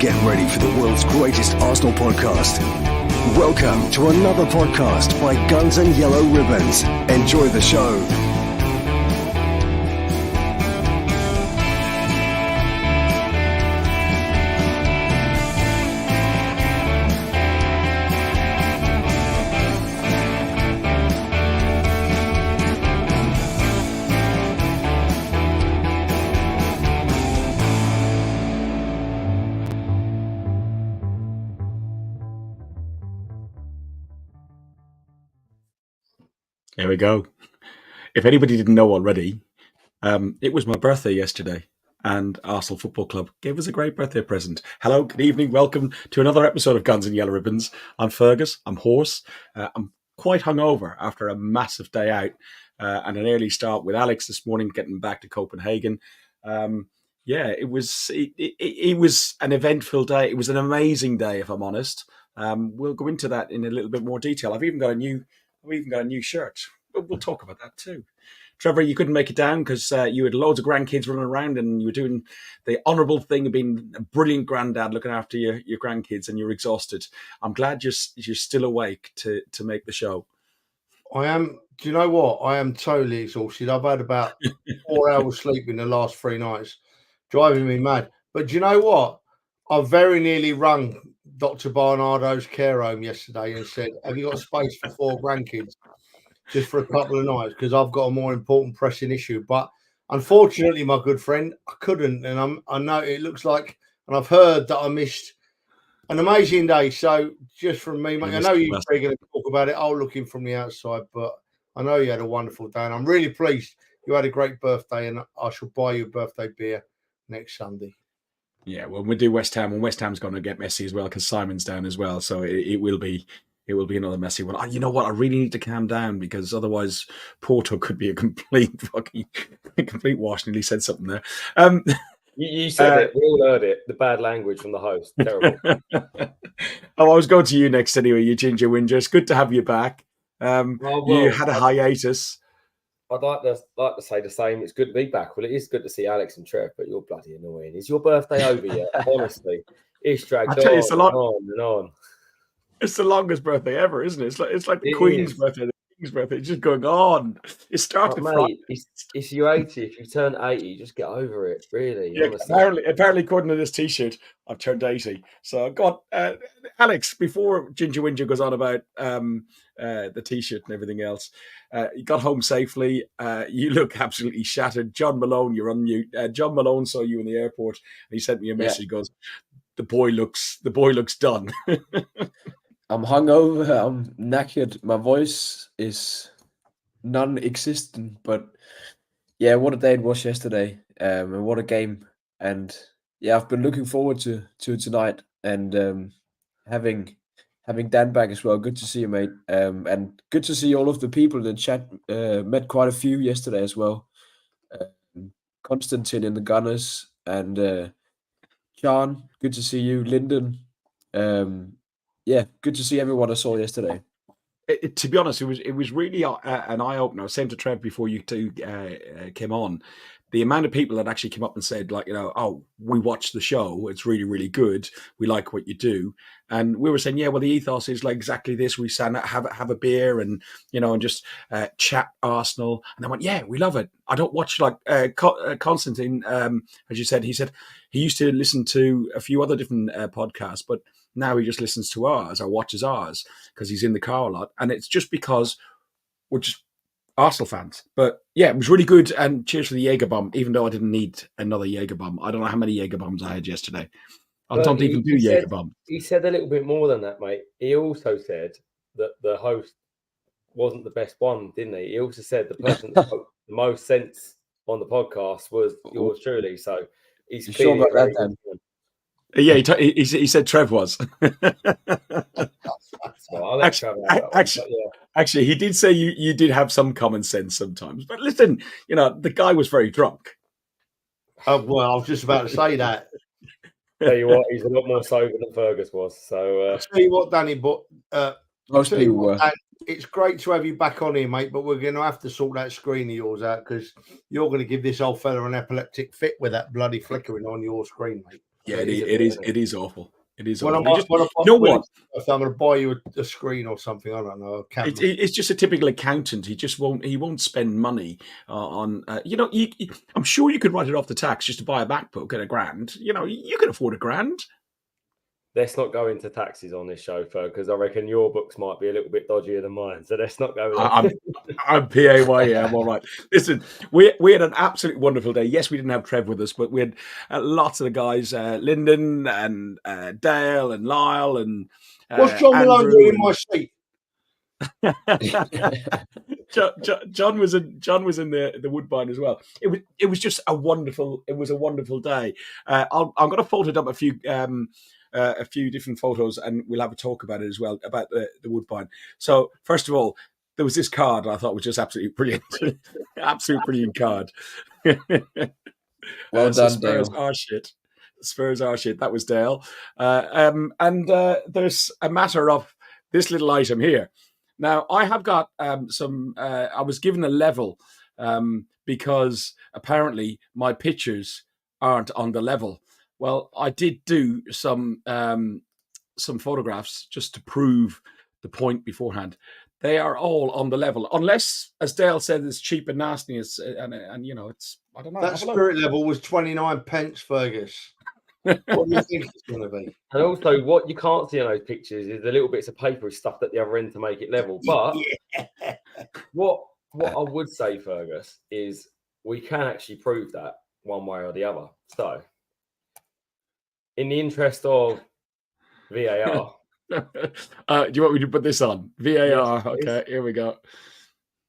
Get ready for the world's greatest Arsenal podcast. Welcome to another podcast by Guns and Yellow Ribbons. Enjoy the show. There we go. If anybody didn't know already, it was my birthday yesterday, and Arsenal Football Club gave us a great birthday present. Hello, good evening, welcome to another episode of Guns and Yellow Ribbons. I'm Fergus, I'm hoarse, I'm quite hungover after a massive day out and an early start with Alex this morning, getting back to Copenhagen. It was an eventful day. It was an amazing day, if I'm honest. We'll go into that in a little bit more detail. I've even got a new shirt. We'll talk about that too. Trevor, you couldn't make it down because you had loads of grandkids running around and you were doing the honourable thing of being a brilliant granddad looking after your grandkids, and you're exhausted. I'm glad you're still awake to make the show. I am. Do you know what? I am totally exhausted. I've had about 4 hours sleep in the last 3 nights, driving me mad. But do you know what? I very nearly rung Dr. Barnardo's care home yesterday and said, have you got space for 4 grandkids just for a couple of nights? Because I've got a more important pressing issue. But unfortunately, my good friend, I couldn't. And I know it looks like, and I've heard that I missed an amazing day. So just from me, mate, I know you're going to talk about it. I'll look in from the outside, but I know you had a wonderful day. And I'm really pleased you had a great birthday, and I shall buy you a birthday beer next Sunday. Yeah, well, we'll do West Ham, and West Ham's going to get messy as well because Simon's down as well. So it will be another messy one. You know what? I really need to calm down because otherwise Porto could be a complete wash. Nearly said something there. You said it. We all heard it. The bad language from the host. Terrible. I was going to you next anyway. You ginger whinger. It's good to have you back. You had a hiatus. I'd like to say the same. It's good to be back. Well, it is good to see Alex and Trev, but you're bloody annoying. Is your birthday over yet? Honestly, it's dragged on and on. It's the longest birthday ever, isn't it? It's like the Queen's birthday, the King's birthday. It's just going on. It started. Mate, it's you 80. If you turn 80, just get over it. Really. Yeah, apparently, according to this T-shirt, I've turned 80. So, God, Alex, before Ginger Winger goes on about the T-shirt and everything else, you got home safely. You look absolutely shattered. John Malone, you're on mute. John Malone saw you in the airport, and he sent me a message. He goes, "The boy looks done." I'm hungover. I'm knackered. My voice is non-existent. But yeah, what a day it was yesterday, and what a game. And yeah, I've been looking forward to tonight, and having Dan back as well. Good to see you, mate. And good to see all of the people in the chat. Met quite a few yesterday as well. Konstantin in the Gunners, and John. Good to see you, Lyndon. Yeah, good to see everyone I saw yesterday. To be honest, it was really an eye opener. I was saying to Trev before you two came on, the amount of people that actually came up and said, like, oh, we watched the show. It's really, really good. We like what you do. And we were saying, yeah, well, the ethos is like exactly this. We stand out, have a beer and, and just chat Arsenal. And they went, yeah, we love it. I don't watch like Constantine, as you said, he said he used to listen to a few other different podcasts, but now he just listens to ours or watches ours because he's in the car a lot. And it's just because we're just Arsenal fans. But yeah, it was really good. And cheers for the Jaeger bomb, even though I didn't need another Jaeger bomb. I don't know how many Jaeger bombs I had yesterday. I don't even do Jaeger bomb. He said a little bit more than that, mate. He also said that the host wasn't the best one, didn't he? He also said the person that spoke the most sense on the podcast was yours truly. So he's sure about that then? Yeah, he said Trev was. Actually, he did say you did have some common sense sometimes. But listen, the guy was very drunk. Well, I was just about to say that. Tell you what, he's a lot more sober than Fergus was. So I'll tell you what, Danny, but most people were. It's great to have you back on here, mate, but we're going to have to sort that screen of yours out because you're going to give this old fella an epileptic fit with that bloody flickering on your screen, mate. Yeah, it is awful. It is When awful. I You know what? I'm going to buy you a screen or something. I don't know. It's just a typical accountant. He won't spend money on. I'm sure you could write it off the tax just to buy a MacBook at $1,000. You can afford $1,000. Let's not go into taxes on this show, because I reckon your books might be a little bit dodgier than mine. So let's not go there. I'm PAYE. I'm all right. Listen, we had an absolutely wonderful day. Yes, we didn't have Trev with us, but we had lots of the guys, Lyndon and Dale and Lyle and what's John Malone doing in my seat? John was in the Woodbine as well. It was just a wonderful day. I'm going to photo up a few different photos, and we'll have a talk about it as well, about the Woodbine. So first of all, there was this card I thought was just absolutely brilliant. Absolute brilliant card. Well done, Spurs Dale. are shit. Spurs are shit. That was Dale. There's a matter of this little item here. Now, I have got I was given a level because apparently my pictures aren't on the level. Well, I did do some photographs just to prove the point beforehand. They are all on the level, unless, as Dale said, it's cheap and nasty. It's it's, I don't know. That spirit level was 29 pence, Fergus. What do you think it's going to be? And also, what you can't see in those pictures is the little bits of paper stuffed at the other end to make it level. But what I would say, Fergus, is we can actually prove that one way or the other. So, in the interest of VAR. Do you want me to put this on? VAR. Yes, okay, here we go.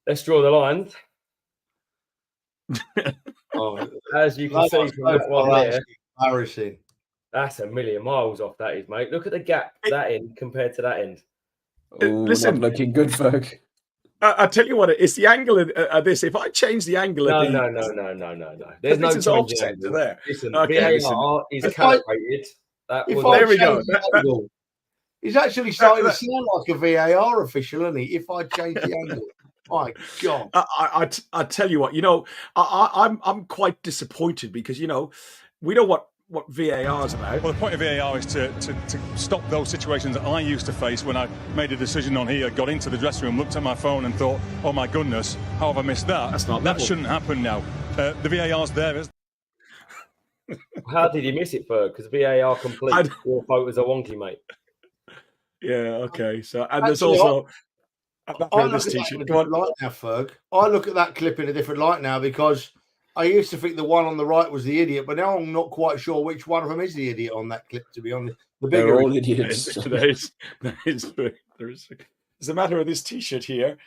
Let's draw the lines. As you can see from that one there, embarrassing. That's a million miles off, that is, mate. Look at the gap that end compared to that end. Listen, not looking good, Ferg. I tell you what, it's the angle of this. If I change the angle No. There's no is offset to there. Listen, Okay, VAR is calibrated. There we go. He's actually starting to sound like a VAR official, isn't he? If I change the angle. My God. I tell you what, I'm quite disappointed because, we know what VAR is about. Well, the point of VAR is to stop those situations that I used to face when I made a decision on here, got into the dressing room, looked at my phone and thought, oh my goodness, how have I missed that? That shouldn't happen now. The VAR's there. How did you miss it, Ferg? Because VAR complete. Your photos are wonky, mate. Yeah, okay. So, and there's also... I look at that in a different light now, Ferg. I look at that clip in a different light now because I used to think the one on the right was the idiot, but now I'm not quite sure which one of them is the idiot on that clip, to be honest. They're all idiots. There's a matter of this T-shirt here,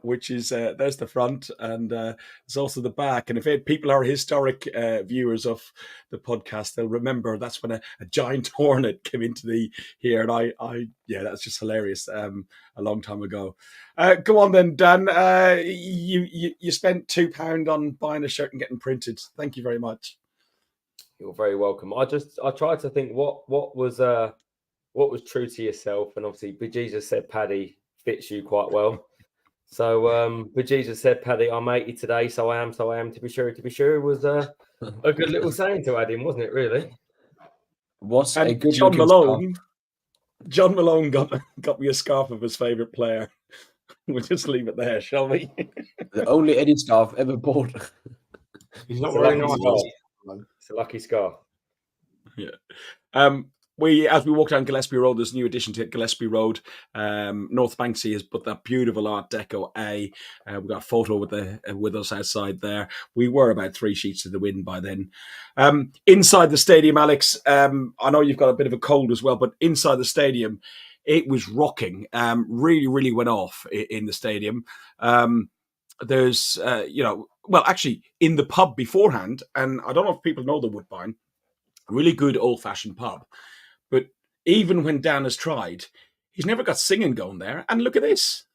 which is there's the front, and there's also the back. And if people are historic viewers of the podcast, they'll remember that's when a giant hornet came into here, and that's just hilarious. A long time ago. Go on then, Dan. You spent £2 on buying a shirt and getting printed. Thank you very much. You're very welcome. I tried to think what was true to yourself, and obviously Bejesus said Paddy fits you quite well. So Bejesus said, Paddy, I'm 80 today, so I am. To be sure was a good little saying to add in, wasn't it? Really. What's a good John Malone? John Malone got me a scarf of his favourite player. We'll just leave it there, shall we? The only Eddie scarf ever bought. He's not wearing a scarf. It's a lucky scarf. Yeah. As we walk down Gillespie Road, there's a new addition to Gillespie Road. North Banksy has put that beautiful Art Deco A. We've got a photo with us outside there. We were about 3 sheets to the wind by then. Inside the stadium, Alex, I know you've got a bit of a cold as well, but inside the stadium, it was rocking. Really, really went off in the stadium. There's, actually, in the pub beforehand, and I don't know if people know the Woodbine, really good old-fashioned pub. But even when Dan has tried, he's never got singing going there. And look at this.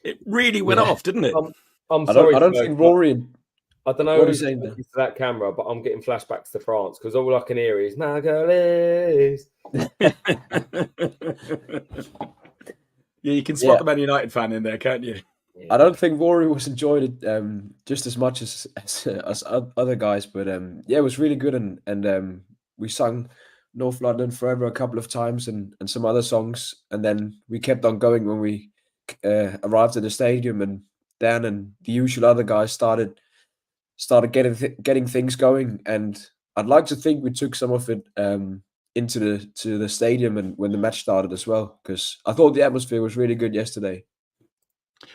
It really went off, didn't it? I'm sorry. I don't think Rory I don't know What are you who's saying to that camera, but I'm getting flashbacks to France because all I can hear is Margolis. Yeah, you can spot the Man United fan in there, can't you? I don't think Rory was enjoyed it just as much as other guys, but yeah, it was really good, and we sung North London Forever a couple of times and some other songs, and then we kept on going when we arrived at the stadium, and Dan and the usual other guys started getting things going, and I'd like to think we took some of it into the stadium and when the match started as well, because I thought the atmosphere was really good yesterday.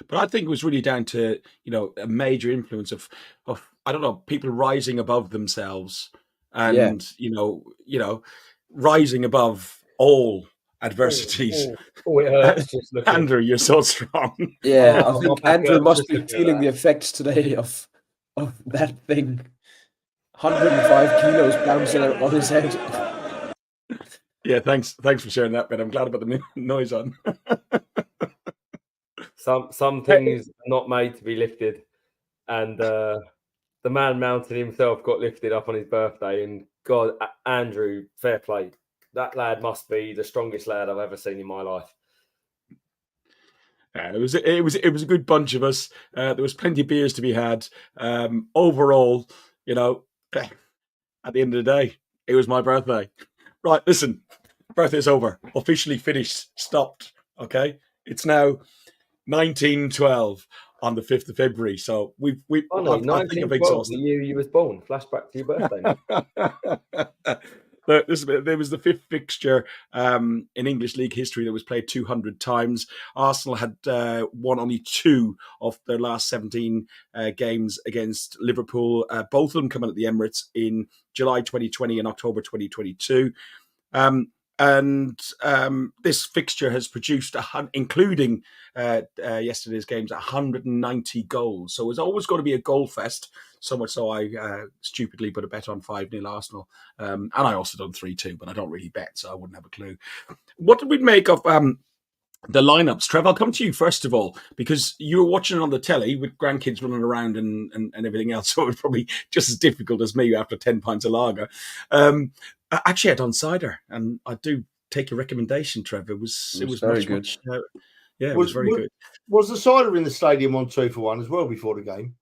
But I think it was really down to, a major influence of I don't know, people rising above themselves and, rising above all adversities. Oh, it hurts just looking. Andrew, you're so strong. Yeah, I think Andrew must be feeling the effects today of that thing. 105 kilos bouncing on his head. Yeah, thanks for sharing that bit. I'm glad about the noise on. Some things are not made to be lifted, and the man mountain himself got lifted up on his birthday. And God, Andrew, fair play. That lad must be the strongest lad I've ever seen in my life. It was a good bunch of us. There was plenty of beers to be had. Overall, at the end of the day, it was my birthday. Right, listen, birthday's over. Officially finished, stopped. Okay, it's now 1912 on the 5th of February. So I think I've exhausted. The year you was born. Flashback to your birthday. There was the 5th fixture in English League history that was played 200 times. Arsenal had won only 2 of their last 17 games against Liverpool. Both of them coming at the Emirates in July 2020 and October 2022. And this fixture has produced, including yesterday's games, 190 goals. So it's always going to be a goal fest. So much so I stupidly put a bet on 5-0 Arsenal. And I also done 3-2, but I don't really bet, so I wouldn't have a clue. What did we make of the lineups? Trev, I'll come to you first of all, because you were watching it on the telly with grandkids running around and everything else. So it was probably just as difficult as me after 10 pints of lager. Actually, I done cider, and I do take your recommendation, Trev. It was very much, good. It was very good. Was the cider in the stadium on 2-for-1 as well before the game?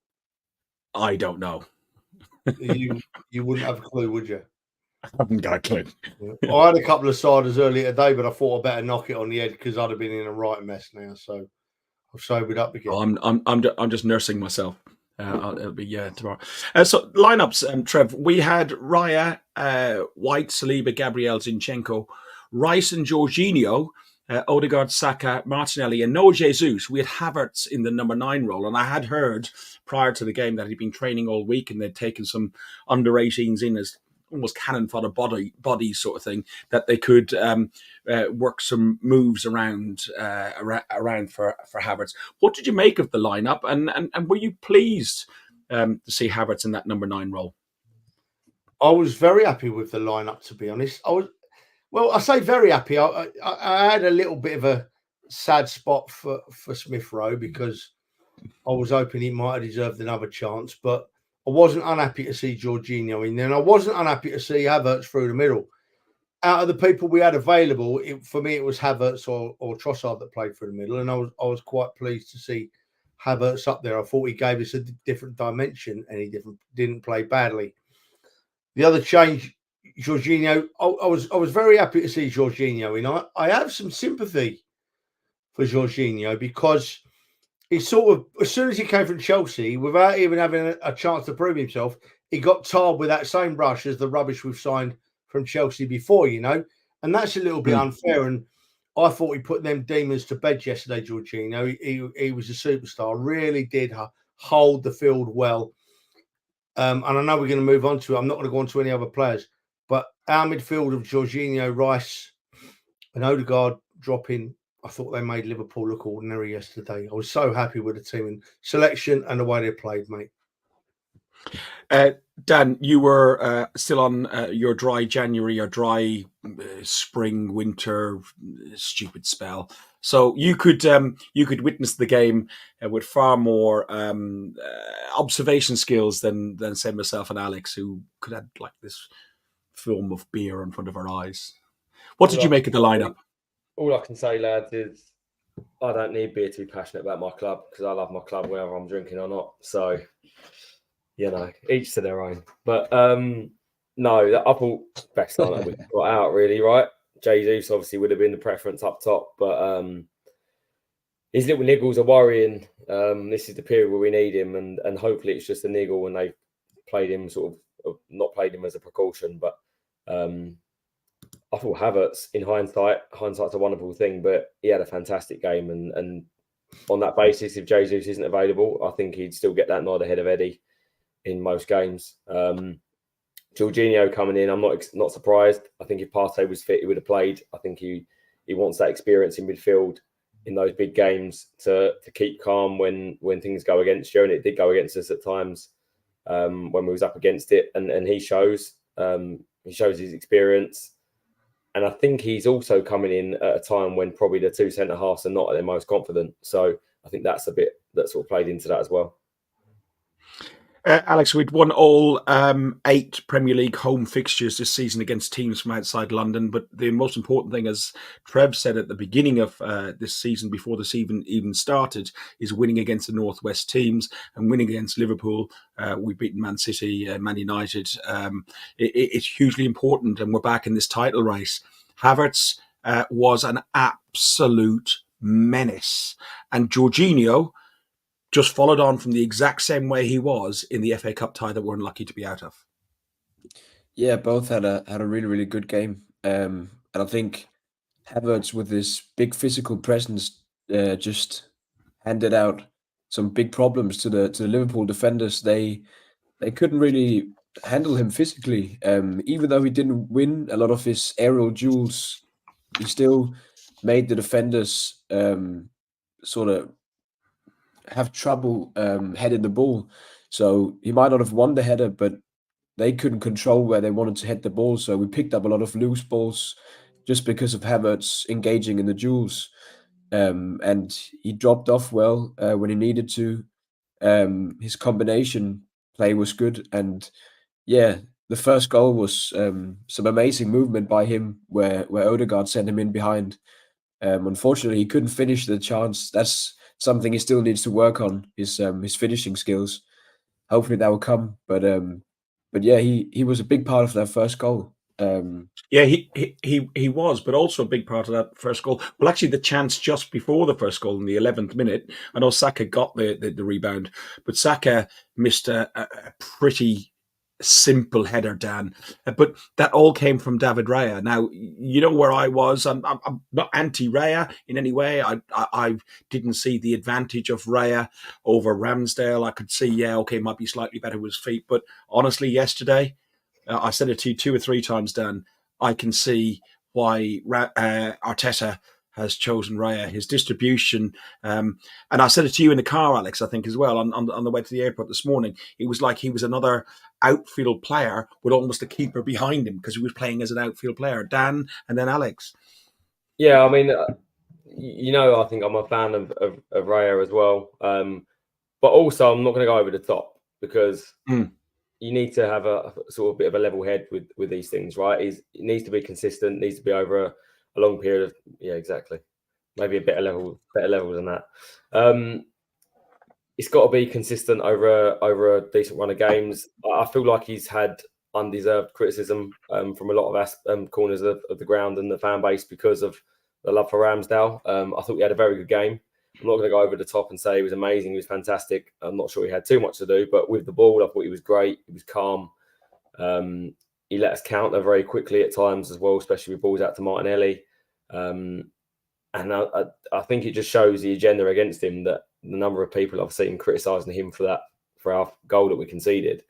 I don't know. You wouldn't have a clue, would you? I haven't got a clue. I had a couple of ciders earlier today, but I thought I better knock it on the head because I'd have been in a right mess now. So I've sobered up again. I'm just nursing myself. It'll be tomorrow. So lineups, Trev. We had Raya, White, Saliba, Gabriel, Zinchenko, Rice, and Jorginho, Odegaard, Saka, Martinelli, and no Jesus. We had Havertz in the number 9 role, and I had heard prior to the game that he'd been training all week and they'd taken some under 18s in as almost cannon fodder body sort of thing, that they could work some moves around for Havertz. What did you make of the lineup, and were you pleased to see Havertz in that number 9 role? I was very happy with the lineup, to be honest. I say very happy. I had a little bit of a sad spot for Smith Rowe because I was hoping he might have deserved another chance, but I wasn't unhappy to see Jorginho in there, and I wasn't unhappy to see Havertz through the middle. Out of the people we had available, for me, it was Havertz or Trossard that played through the middle, and I was quite pleased to see Havertz up there. I thought he gave us a different dimension, and he didn't play badly. The other change, Jorginho, I was very happy to see Jorginho in. I have some sympathy for Jorginho because he sort of, as soon as he came from Chelsea, without even having a chance to prove himself, he got tarred with that same brush as the rubbish we've signed from Chelsea before, and that's a little bit unfair. And I thought he put them demons to bed yesterday, Jorginho. He was a superstar, really did hold the field well. And I know we're going to move on to it. I'm not going to go on to any other players, but our midfield of Jorginho, Rice, and Odegaard dropping, I thought they made Liverpool look ordinary yesterday. I was so happy with the team and selection and the way they played, mate. Dan, you were still on your dry January or dry spring, winter, stupid spell. So you could witness the game with far more observation skills than say myself and Alex, who could have like this film of beer in front of our eyes. What did you make of the lineup? All I can say, lads, is I don't need beer to be passionate about my club because I love my club whether I'm drinking or not. So, each to their own. But no, I thought best lineup we got out really, right? Jesus obviously would have been the preference up top, but his little niggles are worrying. This is the period where we need him, and hopefully it's just a niggle and they played him not played him as a precaution. But I thought Havertz, in hindsight's a wonderful thing, but he had a fantastic game, and on that basis, if Jesus isn't available, I think he'd still get that nod ahead of Eddie in most games. Jorginho coming in, I'm not surprised. I think if Partey was fit, he would have played. I think he wants that experience in midfield in those big games to keep calm when things go against you, and it did go against us at times when we was up against it. And he shows his experience, and I think he's also coming in at a time when probably the two centre halves are not at their most confident. So I think that's a bit that sort of played into that as well. Alex, we'd won all 8 Premier League home fixtures this season against teams from outside London. But the most important thing, as Trev said at the beginning of this season, before the season even started, is winning against the Northwest teams and winning against Liverpool. We've beaten Man City, Man United. It's hugely important, and we're back in this title race. Havertz was an absolute menace. And Jorginho just followed on from the exact same way he was in the FA Cup tie that we're unlucky to be out of. Yeah, both had a really, really good game. And I think Havertz, with his big physical presence, just handed out some big problems to the Liverpool defenders. They couldn't really handle him physically. Even though he didn't win a lot of his aerial duels, he still made the defenders sort of have trouble heading the ball. So he might not have won the header, but they couldn't control where they wanted to head the ball. So we picked up a lot of loose balls just because of Havertz engaging in the duels. And he dropped off well when he needed to. His combination play was good. And yeah, the first goal was some amazing movement by him where Odegaard sent him in behind. Unfortunately, he couldn't finish the chance. That's something he still needs to work on, his finishing skills. Hopefully that will come. But yeah, he was a big part of that first goal. Yeah, he was, but also a big part of that first goal. Well, actually, the chance just before the first goal in the 11th minute, I know Saka got the rebound, but Saka missed a pretty simple header, Dan. But that all came from David Raya. Now, you know where I was. I'm not anti-Raya in any way. I didn't see the advantage of Raya over Ramsdale. I could see, it might be slightly better with his feet. But honestly, yesterday, I said it to you 2 or 3 times, Dan, I can see why Arteta has chosen Raya, his distribution. And I said it to you in the car, Alex, I think as well, on the way to the airport this morning. It was like he was another outfield player with almost a keeper behind him because he was playing as an outfield player. Dan and then Alex. Yeah, I mean, I think I'm a fan of Raya as well. But also, I'm not going to go over the top because you need to have a sort of bit of a level head with these things, right? It needs to be consistent, needs to be over a long period of, exactly. Maybe a better level than that. It's got to be consistent over a decent run of games. I feel like he's had undeserved criticism from a lot of corners of the ground and the fan base because of the love for Ramsdale. I thought he had a very good game. I'm not going to go over the top and say he was amazing. He was fantastic. I'm not sure he had too much to do, but with the ball, I thought he was great. He was calm. He let us counter very quickly at times as well, especially with balls out to Martinelli. And I think it just shows the agenda against him that the number of people I've seen criticising him for our goal that we conceded,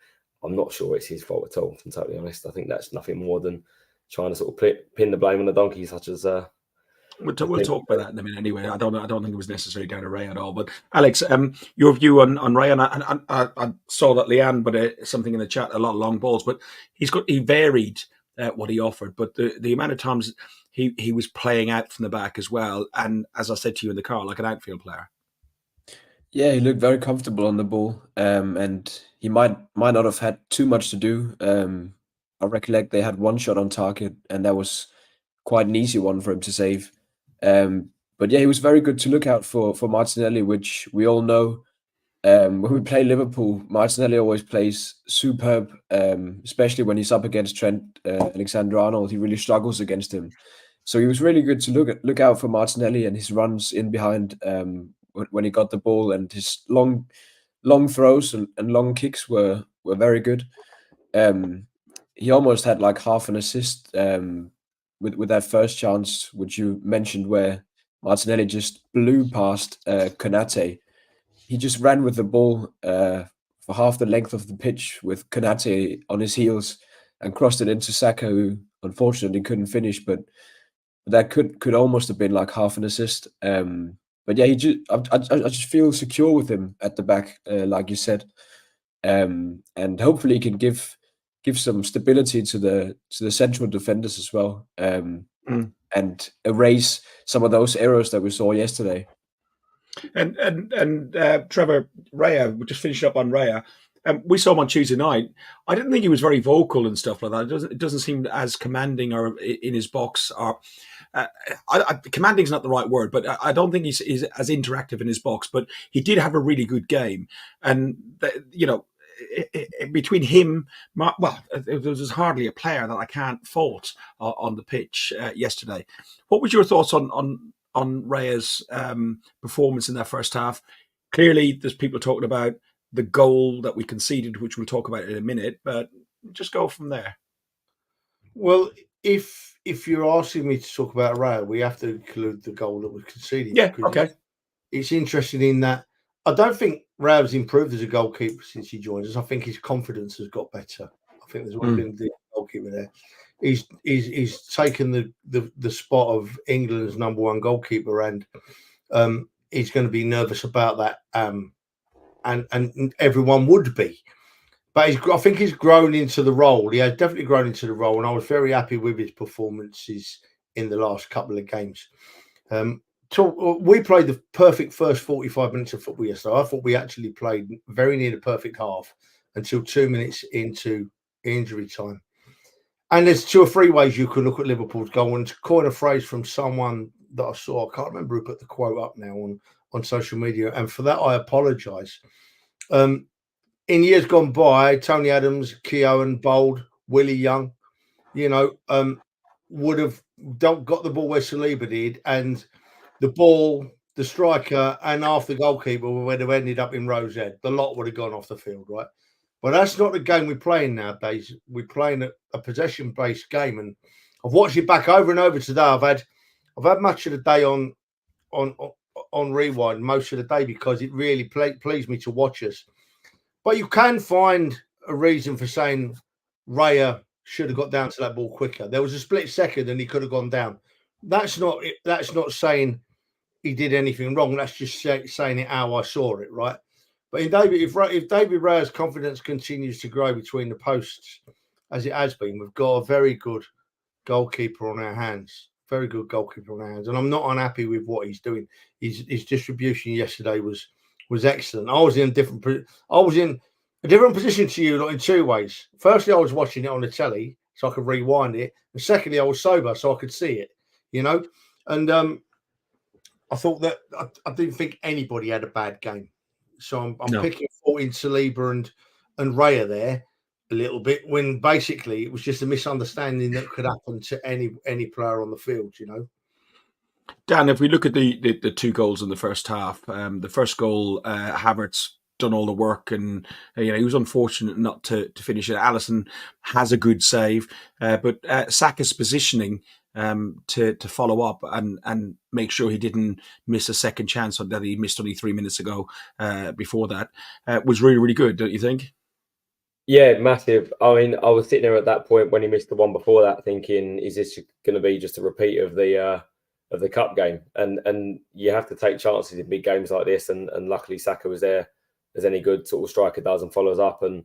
I'm not sure it's his fault at all, if I'm totally honest. I think that's nothing more than trying to sort of pin the blame on the donkey, such as... We'll talk about that in a minute anyway. I don't think it was necessarily down to Ray at all. But Alex, your view on Ray, and I saw that Leanne, but something in the chat, a lot of long balls, but he varied what he offered, but the amount of times he was playing out from the back as well, and as I said to you in the car, like an outfield player. Yeah, he looked very comfortable on the ball, and he might not have had too much to do. I recollect they had one shot on target, and that was quite an easy one for him to save. But yeah, he was very good to look out for Martinelli, which we all know. When we play Liverpool, Martinelli always plays superb, especially when he's up against Trent Alexander-Arnold. He really struggles against him. So he was really good to look out for Martinelli and his runs in behind when he got the ball, and his long throws and long kicks were very good. He almost had like half an assist with that first chance, which you mentioned, where Martinelli just blew past Konate. He just ran with the ball for half the length of the pitch with Konate on his heels and crossed it into Saka, who unfortunately couldn't finish, but that could almost have been like half an assist. But yeah, I just feel secure with him at the back, like you said, and hopefully he can give some stability to the central defenders as well, and erase some of those errors that we saw yesterday. And Trevor, Raya, we'll just finish up on Raya. We saw him on Tuesday night. I didn't think he was very vocal and stuff like that. It doesn't seem as commanding or in his box. Or commanding is not the right word, but I don't think he's as interactive in his box. But he did have a really good game, and between him, there was hardly a player that I can't fault on the pitch yesterday. What was your thoughts on Raya's performance in that first half? Clearly, there's people talking about the goal that we conceded, which we'll talk about in a minute, but just go from there. Well, if you're asking me to talk about Raya, we have to include the goal that was conceded. Yeah, okay. It's interesting in that I don't think Raya's improved as a goalkeeper since he joined us. I think his confidence has got better. I think there's always been the goalkeeper there. He's taken the spot of England's number one goalkeeper, and he's going to be nervous about that. And everyone would be, but I think he's grown into the role. He has definitely grown into the role, and I was very happy with his performances in the last couple of games. We played the perfect first 45 minutes of football yesterday. I thought we actually played very near the perfect half until 2 minutes into injury time. And there's 2 or 3 ways you could look at Liverpool's goal. And to coin a phrase from someone that I saw, I can't remember who put the quote up now on social media, and for that I apologise. In years gone by, Tony Adams, Keown, Bold, Willie Young, would have got the ball where Saliba did, and the ball, the striker, and half the goalkeeper would have ended up in Rose Ed. The lot would have gone off the field, right? But that's not the game we're playing nowadays. We're playing a possession-based game, and I've watched it back over and over today. I've had much of the day on rewind most of the day because it really pleased me to watch us. But you can find a reason for saying Raya should have got down to that ball quicker. There was a split second and he could have gone down. That's not saying he did anything wrong. That's just saying it how I saw it, right? But if David Raya's confidence continues to grow between the posts, as it has been, we've got a very good goalkeeper on our hands. Very good goalkeeper on our hands. And I'm not unhappy with what he's doing. His distribution yesterday was excellent. I was in a different position to you, like in 2 ways. Firstly, I was watching it on the telly so I could rewind it. And secondly, I was sober so I could see it, And I thought that I didn't think anybody had a bad game. So I'm picking fault in Saliba and Raya there a little bit, when basically it was just a misunderstanding that could happen to any player on the field, Dan, if we look at the 2 goals in the first half, the first goal, Havertz done all the work, and he was unfortunate not to finish it. Alisson has a good save, but Saka's positioning to follow up and make sure he didn't miss a second chance that he missed only 3 minutes ago before that was really, really good, don't you think? Yeah, massive. I mean, I was sitting there at that point when he missed the one before that thinking, is this going to be just a repeat of the cup game? And you have to take chances in big games like this, and luckily Saka was there as any good sort of striker does, and follows up and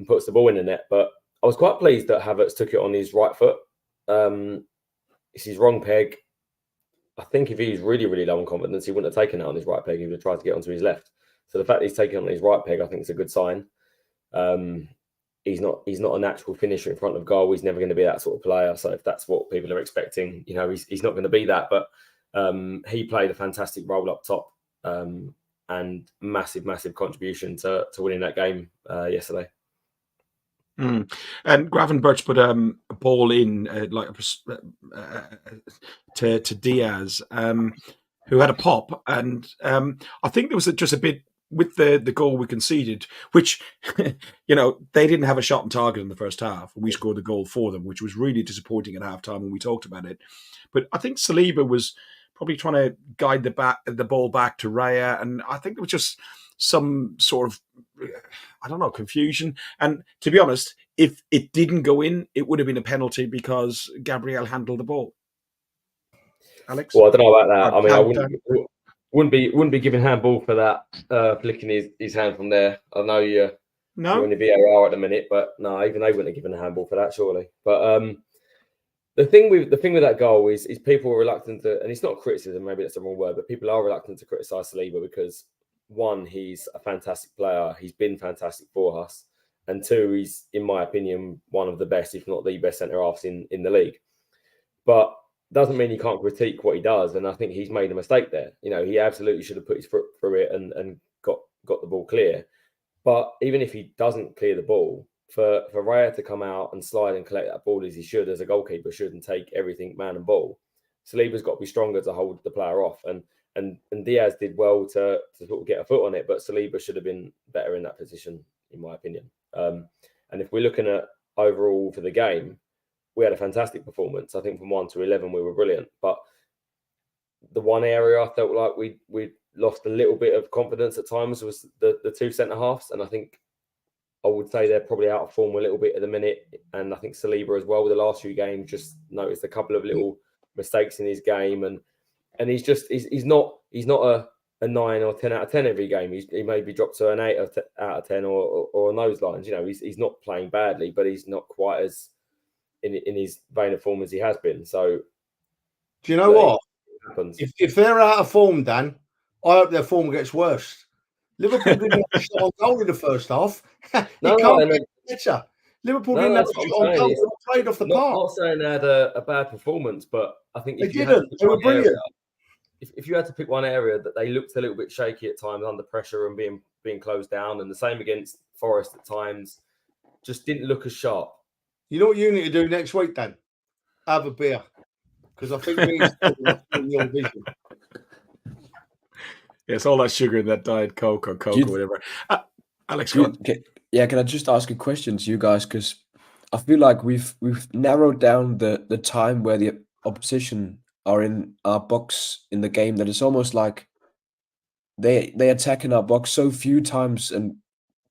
puts the ball in the net. But I was quite pleased that Havertz took it on his right foot. It's his wrong peg. I think if he was really, really low on confidence, he wouldn't have taken it on his right peg. He would have tried to get onto his left. So the fact that he's taking it on his right peg, I think, is a good sign. He's not a natural finisher in front of goal. He's never going to be that sort of player. So if that's what people are expecting, he's not going to be that. But he played a fantastic role up top and massive, massive contribution to winning that game yesterday. And Gravenberch put a ball in to Diaz, who had a pop, and I think there was just a bit with the goal we conceded, which they didn't have a shot on target in the first half. We scored the goal for them, which was really disappointing at halftime when we talked about it. But I think Saliba was probably trying to guide the ball back to Raya, and I think there was just some sort of, confusion. And to be honest, if it didn't go in, it would have been a penalty because Gabriel handled the ball. Alex? Well, I don't know about that. I mean, I wouldn't be giving handball for that, flicking his hand from there. I know you're in the VAR at the minute, but no, even they wouldn't have given a handball for that, surely. But the thing with that goal is people are reluctant to, and it's not criticism, maybe that's the wrong word, but people are reluctant to criticise Saliba because, one, he's a fantastic player. He's been fantastic for us. And two, he's, in my opinion, one of the best, if not the best centre-halves in the league. But doesn't mean you can't critique what he does. And I think he's made a mistake there. He absolutely should have put his foot through it and got the ball clear. But even if he doesn't clear the ball, for Raya to come out and slide and collect that ball as he should, as a goalkeeper should, and take everything man and ball, Saliba's got to be stronger to hold the player off. And Diaz did well to sort of get a foot on it, but Saliba should have been better in that position, in my opinion. And if we're looking at overall for the game, we had a fantastic performance. I think from 1 to 11, we were brilliant. But the one area I felt like we lost a little bit of confidence at times was the two centre-halves. And I think I would say they're probably out of form a little bit at the minute. And I think Saliba as well, with the last few games, just noticed a couple of little mistakes in his game. And he's not a 9 or 10 out of 10 every game. He maybe dropped to an 8 out of 10 or on those lines. He's not playing badly, but he's not quite as in his vein of form as he has been. So, do you know what? If they're out of form, Dan, I hope their form gets worse. Liverpool didn't have a shot on goal in the first half. Liverpool didn't have a shot on goal. They were played off the park. I'm not saying they had a bad performance, but I think they didn't. They were brilliant. If you had to pick one area that they looked a little bit shaky at times under pressure and being closed down, and the same against Forest at times, just didn't look as sharp. You know what you need to do next week, Dan? Have a beer. Because I think we need to in your vision. Yeah, it's all that sugar in that Diet Coke or Coke or whatever. Alex, go on. Can I just ask a question to you guys? Because I feel like we've narrowed down the time where the opposition are in our box in the game, that it's almost like they attack in our box so few times. And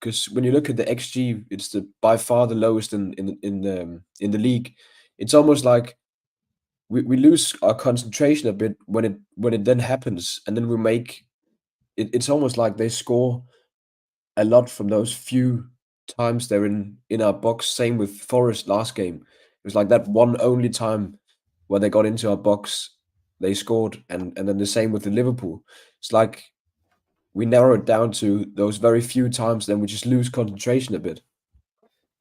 because when you look at the XG, it's by far the lowest in the league. It's almost like we lose our concentration a bit when it then happens, and then we make it. It's almost like they score a lot from those few times they're in our box. Same with Forest last game. It was like that one only time where they got into our box, they scored, and then the same with the Liverpool. It's like we narrow it down to those very few times, then we just lose concentration a bit.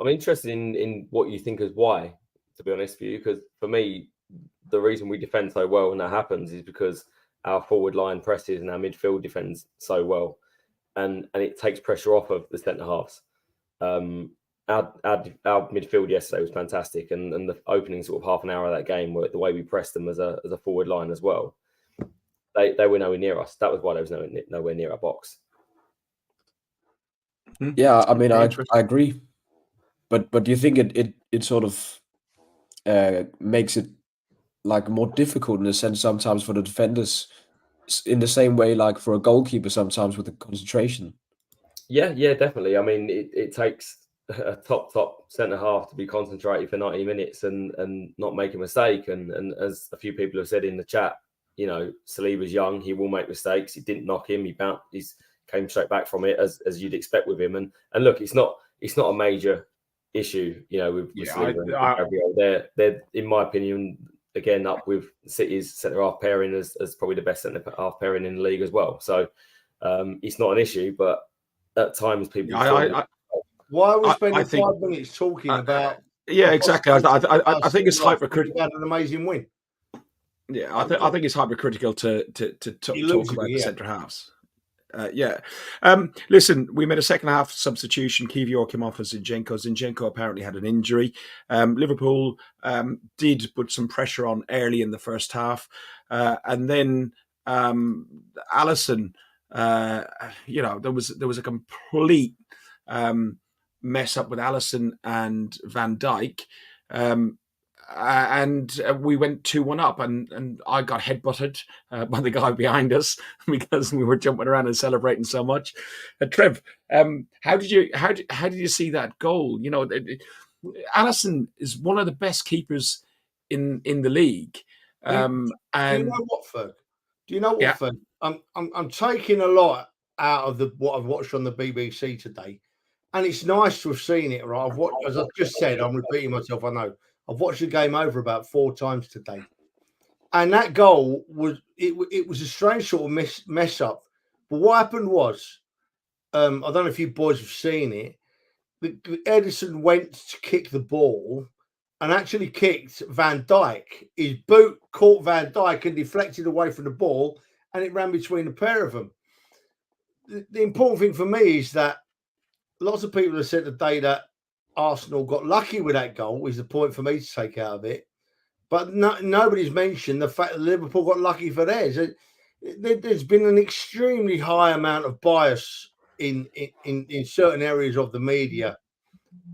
I'm interested in what you think is why, to be honest with you, because for me, the reason we defend so well when that happens is because our forward line presses and our midfield defends so well, and it takes pressure off of the centre halves. Our midfield yesterday was fantastic, and the opening sort of half an hour of that game, where the way we pressed them as a forward line as well, they were nowhere near us. That was why there was nowhere near our box. Yeah, I mean, I agree, but do you think it sort of makes it like more difficult in a sense sometimes for the defenders, in the same way like for a goalkeeper sometimes with the concentration? Yeah, definitely. I mean, it takes a top centre half to be concentrated for 90 minutes and not make a mistake. And as a few people have said in the chat, Saliba's young, he will make mistakes. It didn't knock him. He came straight back from it as you'd expect with him. And look, it's not a major issue. With Yeah, Saliba and Gabriel. They're in my opinion again up with City's centre half pairing as probably the best centre half pairing in the league as well. So it's not an issue, but at times people. Why are we spending 5 minutes talking about? Yeah, exactly. I think it's hypercritical. Had an amazing win. Yeah, I think it's hypercritical to talk about the centre halves. Listen, we made a second half substitution. Kivior came off for Zinchenko. Zinchenko apparently had an injury. Liverpool did put some pressure on early in the first half, and then Alisson. There was a complete mess up with Alisson and Van Dijk. And we went 2-1 up, and I got headbutted by the guy behind us because we were jumping around and celebrating so much. Trev, how did you see that goal? Alisson is one of the best keepers in the league. Do you know what, Ferg? Do you know what, Ferg? I'm taking a lot out of what I've watched on the BBC today, and it's nice to have seen it. Right, I've watched, as I've just said, I'm repeating myself. I know. I've watched the game over about 4 times today, and that goal was a strange sort of mess up. But what happened was, I don't know if you boys have seen it. Ederson went to kick the ball and actually kicked Van Dijk. His boot caught Van Dijk and deflected away from the ball, and it ran between the pair of them. The important thing for me is that lots of people have said today that Arsenal got lucky with that goal, is the point for me to take out of it. But nobody's mentioned the fact that Liverpool got lucky for theirs. There's been an extremely high amount of bias in certain areas of the media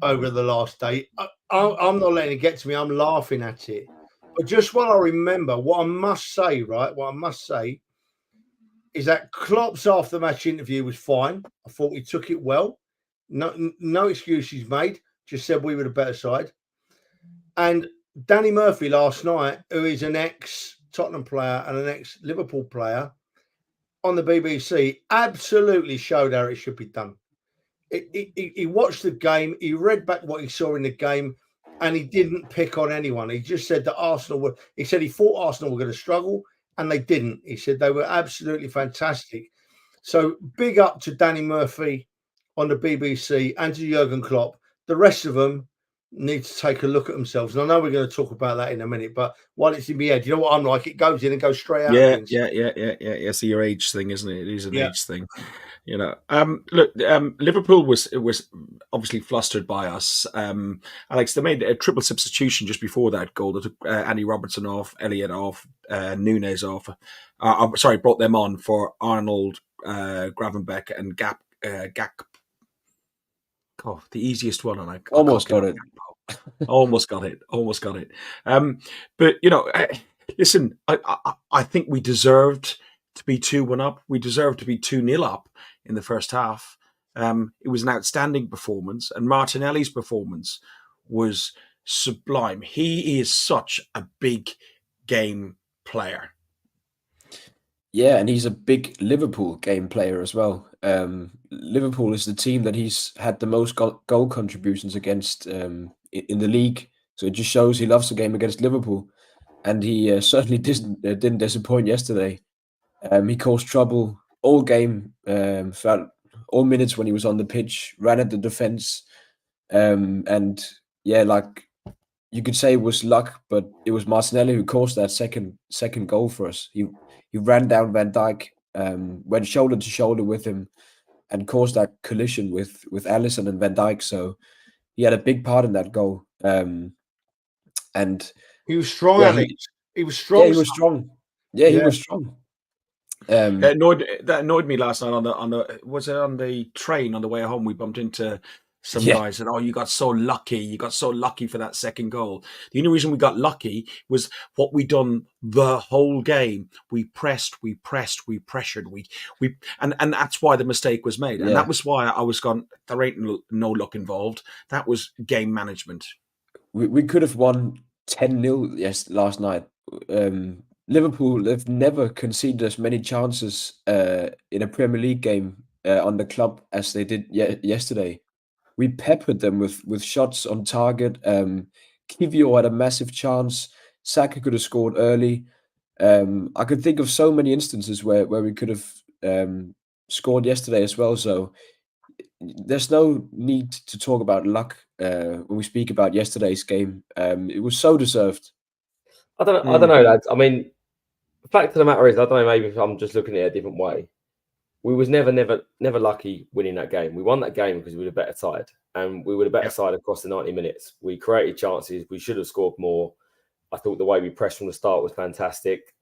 over the last day. I'm not letting it get to me. I'm laughing at it. But just while I remember, what I must say is that Klopp's after-match interview was fine. I thought he took it well. No excuses made. Just said we were the better side. And Danny Murphy last night, who is an ex-Tottenham player and an ex-Liverpool player, on the BBC, absolutely showed how it should be done. He watched the game, he read back what he saw in the game, and he didn't pick on anyone. He just said that he thought Arsenal were going to struggle, and they didn't. He said they were absolutely fantastic. So big up to Danny Murphy on the BBC and to Jurgen Klopp. The rest of them need to take a look at themselves. And I know we're going to talk about that in a minute, but while it's in my head, you know what I'm like? It goes in and goes straight out. Yeah. It's your age thing, isn't it? It is an age thing. Look, Liverpool was obviously flustered by us. Alex, they made a triple substitution just before that goal. They took Andy Robertson off, Elliott off, Nunes off. Brought them on for Arnold, Gravenbeck, and Gak. Oh, the easiest one, and I almost got it. Almost got it. But listen, I think we deserved to be 2-1 up. We deserved to be 2-0 up in the first half. It was an outstanding performance, and Martinelli's performance was sublime. He is such a big game player. Yeah, and he's a big Liverpool game player as well. Liverpool is the team that he's had the most goal contributions against in the league. So it just shows he loves the game against Liverpool. And he certainly didn't disappoint yesterday. He caused trouble all game, throughout all minutes when he was on the pitch, ran at the defense. And yeah, like you could say it was luck, but it was Martinelli who caused that second goal for us. He ran down Van Dijk, went shoulder to shoulder with him, and caused that collision with Alisson and Van Dijk. So he had a big part in that goal. And he was strong, Alex. He was strong. Yeah, he was strong. Yeah, he was strong. That annoyed me last night on the train on the way home. We bumped into some guys and, you got so lucky. You got so lucky for that second goal. The only reason we got lucky was what we done the whole game. We pressed, we pressured, and that's why the mistake was made. And that was why I was gone. There ain't no luck involved. That was game management. We could have won 10-0 last night. Liverpool have never conceded as many chances in a Premier League game on the club as they did yesterday. we peppered them with shots on target. Kivio had a massive chance. Saka could have scored early. I could think of so many instances where we could have scored yesterday as well. So there's no need to talk about luck when we speak about yesterday's game. It was so deserved. I don't know, lads. I mean, the fact of the matter is, I don't know. Maybe if I'm just looking at it a different way. We was never lucky winning that game. We won that game because we were a better side, and we were the better side across the 90 minutes. We created chances. We should have scored more. I thought the way we pressed from the start was fantastic.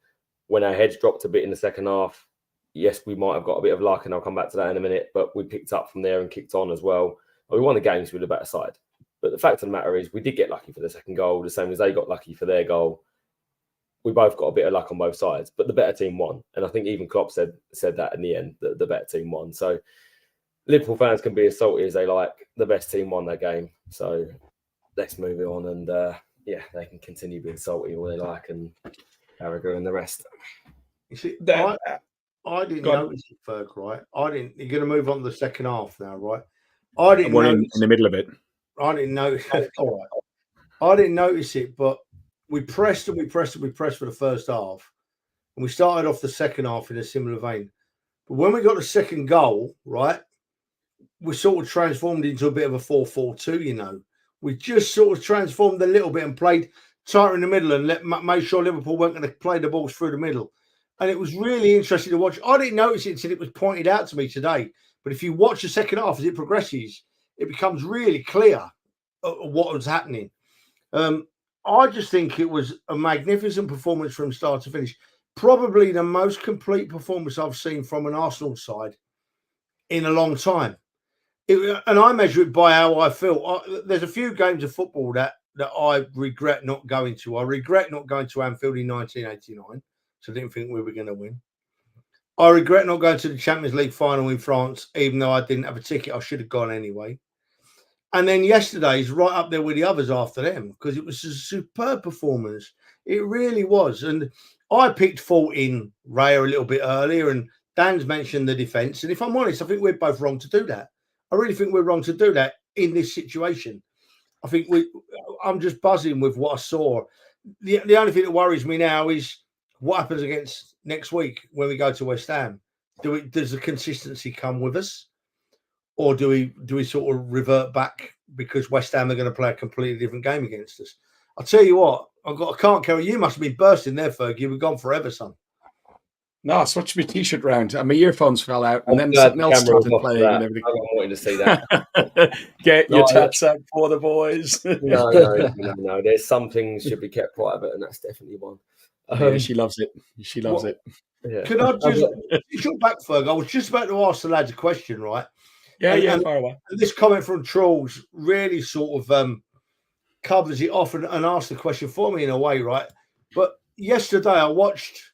When our heads dropped a bit in the second half, yes, we might have got a bit of luck, and I'll come back to that in a minute, but we picked up from there and kicked on as well. And we won the games with a better side. But the fact of the matter is, we did get lucky for the second goal, the same as they got lucky for their goal. We both got a bit of luck on both sides, but the better team won. And I think even Klopp said that in the end, that the better team won. So Liverpool fans can be as salty as they like. The best team won that game. So let's move it on. And they can continue being salty all they like, and Carragher and the rest. You see, I didn't notice it, Ferg, right? You're going to move on to the second half now, right? I didn't notice in the middle of it. I didn't notice it. All right. I didn't notice it, but we pressed and we pressed and we pressed for the first half. And we started off the second half in a similar vein. But when we got the second goal, right, we sort of transformed into a bit of a 4-4-2, you know. We just sort of transformed a little bit and played tighter in the middle and made sure Liverpool weren't going to play the balls through the middle. And it was really interesting to watch. I didn't notice it until it was pointed out to me today. But if you watch the second half as it progresses, it becomes really clear what was happening. I just think it was a magnificent performance from start to finish. Probably the most complete performance I've seen from an Arsenal side in a long time. And I measure it by how I feel. There's a few games of football that I regret not going to. I regret not going to Anfield in 1989, so I didn't think we were going to win. I regret not going to the Champions League final in France, even though I didn't have a ticket. I should have gone anyway. And then yesterday's right up there with the others after them, because it was a superb performance. It really was. And I picked fault in Raya a little bit earlier, and Dan's mentioned the defence. And if I'm honest, I think we're both wrong to do that. I really think we're wrong to do that in this situation. I think I'm just buzzing with what I saw. The only thing that worries me now is what happens against next week when we go to West Ham. Does the consistency come with us? Or do we sort of revert back because West Ham are going to play a completely different game against us? I'll tell you what, I can't carry. You must have been bursting there, Ferg. You were gone forever, son. No, I switched my t-shirt round and my earphones fell out, and then something else started playing and everything. I'm wanting to see that. Get your tats out for the boys. No. There's some things should be kept private, and that's definitely one. Yeah, she loves it. She loves it. Yeah. Can I just shut back, Ferg? I was just about to ask the lads a question, right? Yeah, far away. This comment from Trolls really sort of covers it off and asked the question for me in a way, right? But yesterday I watched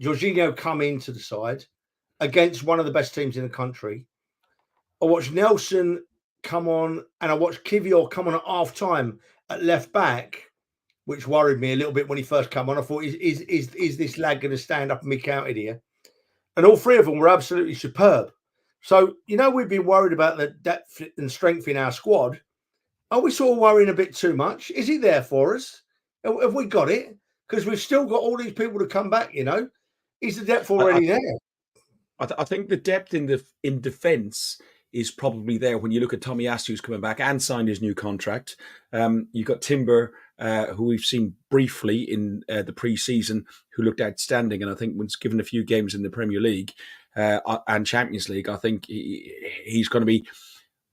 Jorginho come into the side against one of the best teams in the country. I watched Nelson come on, and I watched Kivior come on at half time at left back, which worried me a little bit when he first came on. I thought, is this lad going to stand up and be counted here? And all three of them were absolutely superb. So, we've been worried about the depth and strength in our squad. Are we sort of worrying a bit too much? Is it there for us? Have we got it? Because we've still got all these people to come back, Is the depth already there? I think the depth in defence is probably there when you look at Tommy Astew's coming back and signed his new contract. You've got Timber, who we've seen briefly in the pre-season, who looked outstanding, and I think once given a few games in the Premier League and Champions League, I think he's going to be,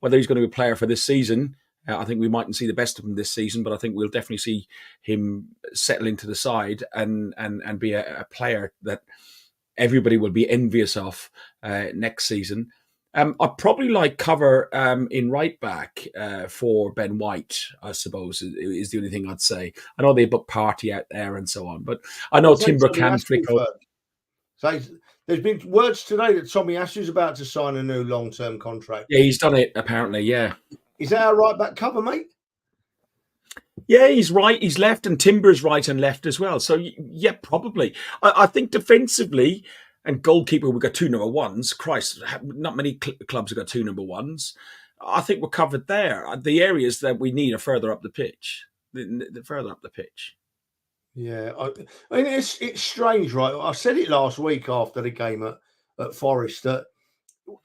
whether he's going to be a player for this season, I think we mightn't see the best of him this season, but I think we'll definitely see him settle into the side and be a player that everybody will be envious of next season. I'd probably like cover in right back for Ben White, I suppose, is the only thing I'd say. I know they book Party out there and so on, but I know Timber can flick up. So there's been words today that Tommy Astew's about to sign a new long-term contract. Yeah, he's done it, apparently, yeah. Is that our right back cover, mate? Yeah, he's right, he's left, and Timber's right and left as well. So, yeah, probably. I think defensively and goalkeeper, we've got two number ones. Christ, not many clubs have got two number ones. I think we're covered there. The areas that we need are further up the pitch. The further up the pitch. Yeah, I mean it's strange, right? I said it last week after the game at Forest that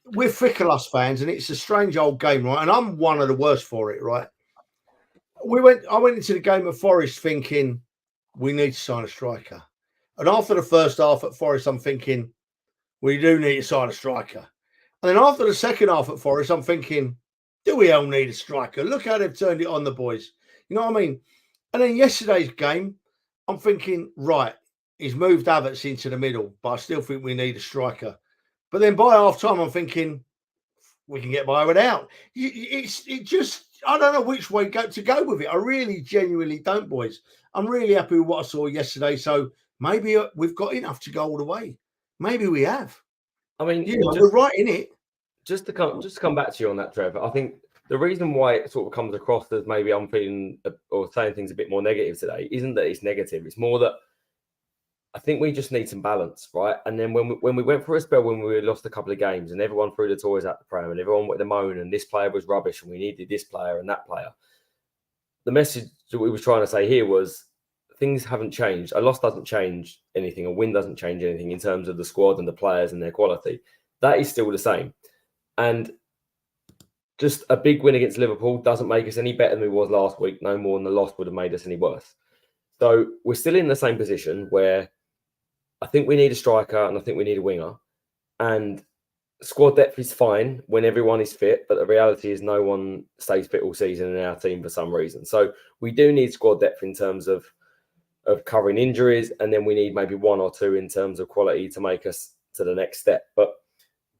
we're fickle, us fans, and it's a strange old game, right? And I'm one of the worst for it, right? I went into the game at Forest thinking we need to sign a striker, and after the first half at Forest, I'm thinking we do need to sign a striker, and then after the second half at Forest, I'm thinking, do we all need a striker? Look how they've turned it on the boys. You know what I mean? And then yesterday's game, I'm thinking, right, he's moved Havertz into the middle, but I still think we need a striker. But then by half time, I'm thinking we can get by without. It just, I don't know which way to go with it. I really genuinely don't, boys. I'm really happy with what I saw yesterday. So maybe we've got enough to go all the way. Maybe we have. I mean, we're right in it. Just to come back to you on that, Trevor. I think the reason why it sort of comes across as maybe I'm feeling or saying things a bit more negative today isn't that it's negative. It's more that I think we just need some balance, right? And then when we went through a spell when we lost a couple of games and everyone threw the toys at the pram and everyone went to moan and this player was rubbish and we needed this player and that player, the message that we were trying to say here was things haven't changed. A loss doesn't change anything. A win doesn't change anything in terms of the squad and the players and their quality. That is still the same. And just a big win against Liverpool doesn't make us any better than we was last week. No more than the loss would have made us any worse. So we're still in the same position where I think we need a striker and I think we need a winger. And squad depth is fine when everyone is fit, but the reality is no one stays fit all season in our team for some reason. So we do need squad depth in terms of covering injuries, and then we need maybe one or two in terms of quality to make us to the next step. But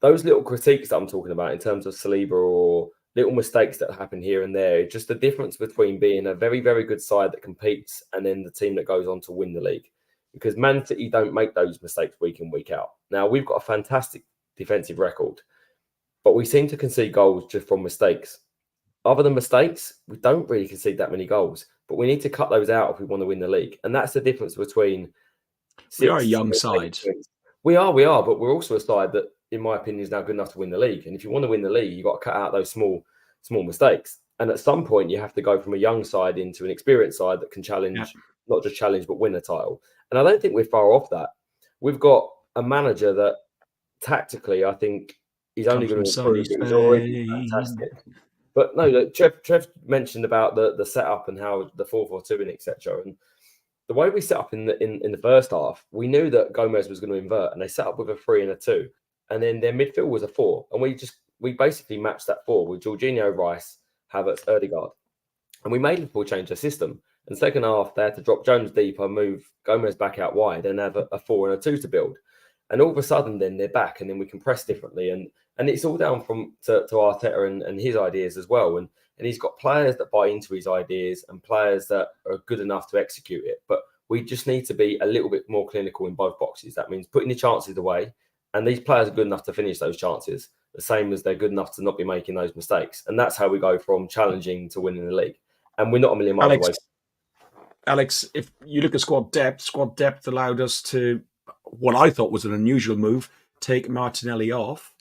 those little critiques that I'm talking about in terms of Saliba or little mistakes that happen here and there, just the difference between being a very, very good side that competes and then the team that goes on to win the league. Because Man City don't make those mistakes week in, week out. Now, we've got a fantastic defensive record, but we seem to concede goals just from mistakes. Other than mistakes, we don't really concede that many goals, but we need to cut those out if we want to win the league. And that's the difference between... We are a young side. We are, but we're also a side that, in my opinion, is now good enough to win the league. And if you want to win the league, you've got to cut out those small mistakes. And at some point, you have to go from a young side into an experienced side that can challenge, not just challenge, but win a title. And I don't think we're far off that. We've got a manager that tactically, I think, is only going to improve. He's already fantastic. But no, Trev mentioned about the setup and how the 4-4-2 and etc. And the way we set up in the first half, we knew that Gomez was going to invert, and they set up with a 3 and a 2, and then their midfield was a 4, and we basically matched that 4 with Jorginho, Rice, Havertz, Ødegaard, and we made Liverpool change their system. And second half, they had to drop Jones deeper, move Gomez back out wide, and have a 4 and a 2 to build. And all of a sudden, then they're back, and then we can press differently. And it's all down to Arteta and his ideas as well. And he's got players that buy into his ideas and players that are good enough to execute it. But we just need to be a little bit more clinical in both boxes. That means putting the chances away, and these players are good enough to finish those chances, the same as they're good enough to not be making those mistakes. And that's how we go from challenging to winning the league. And we're not a million miles away. Alex, if you look at squad depth allowed us to, what I thought was an unusual move, take Martinelli off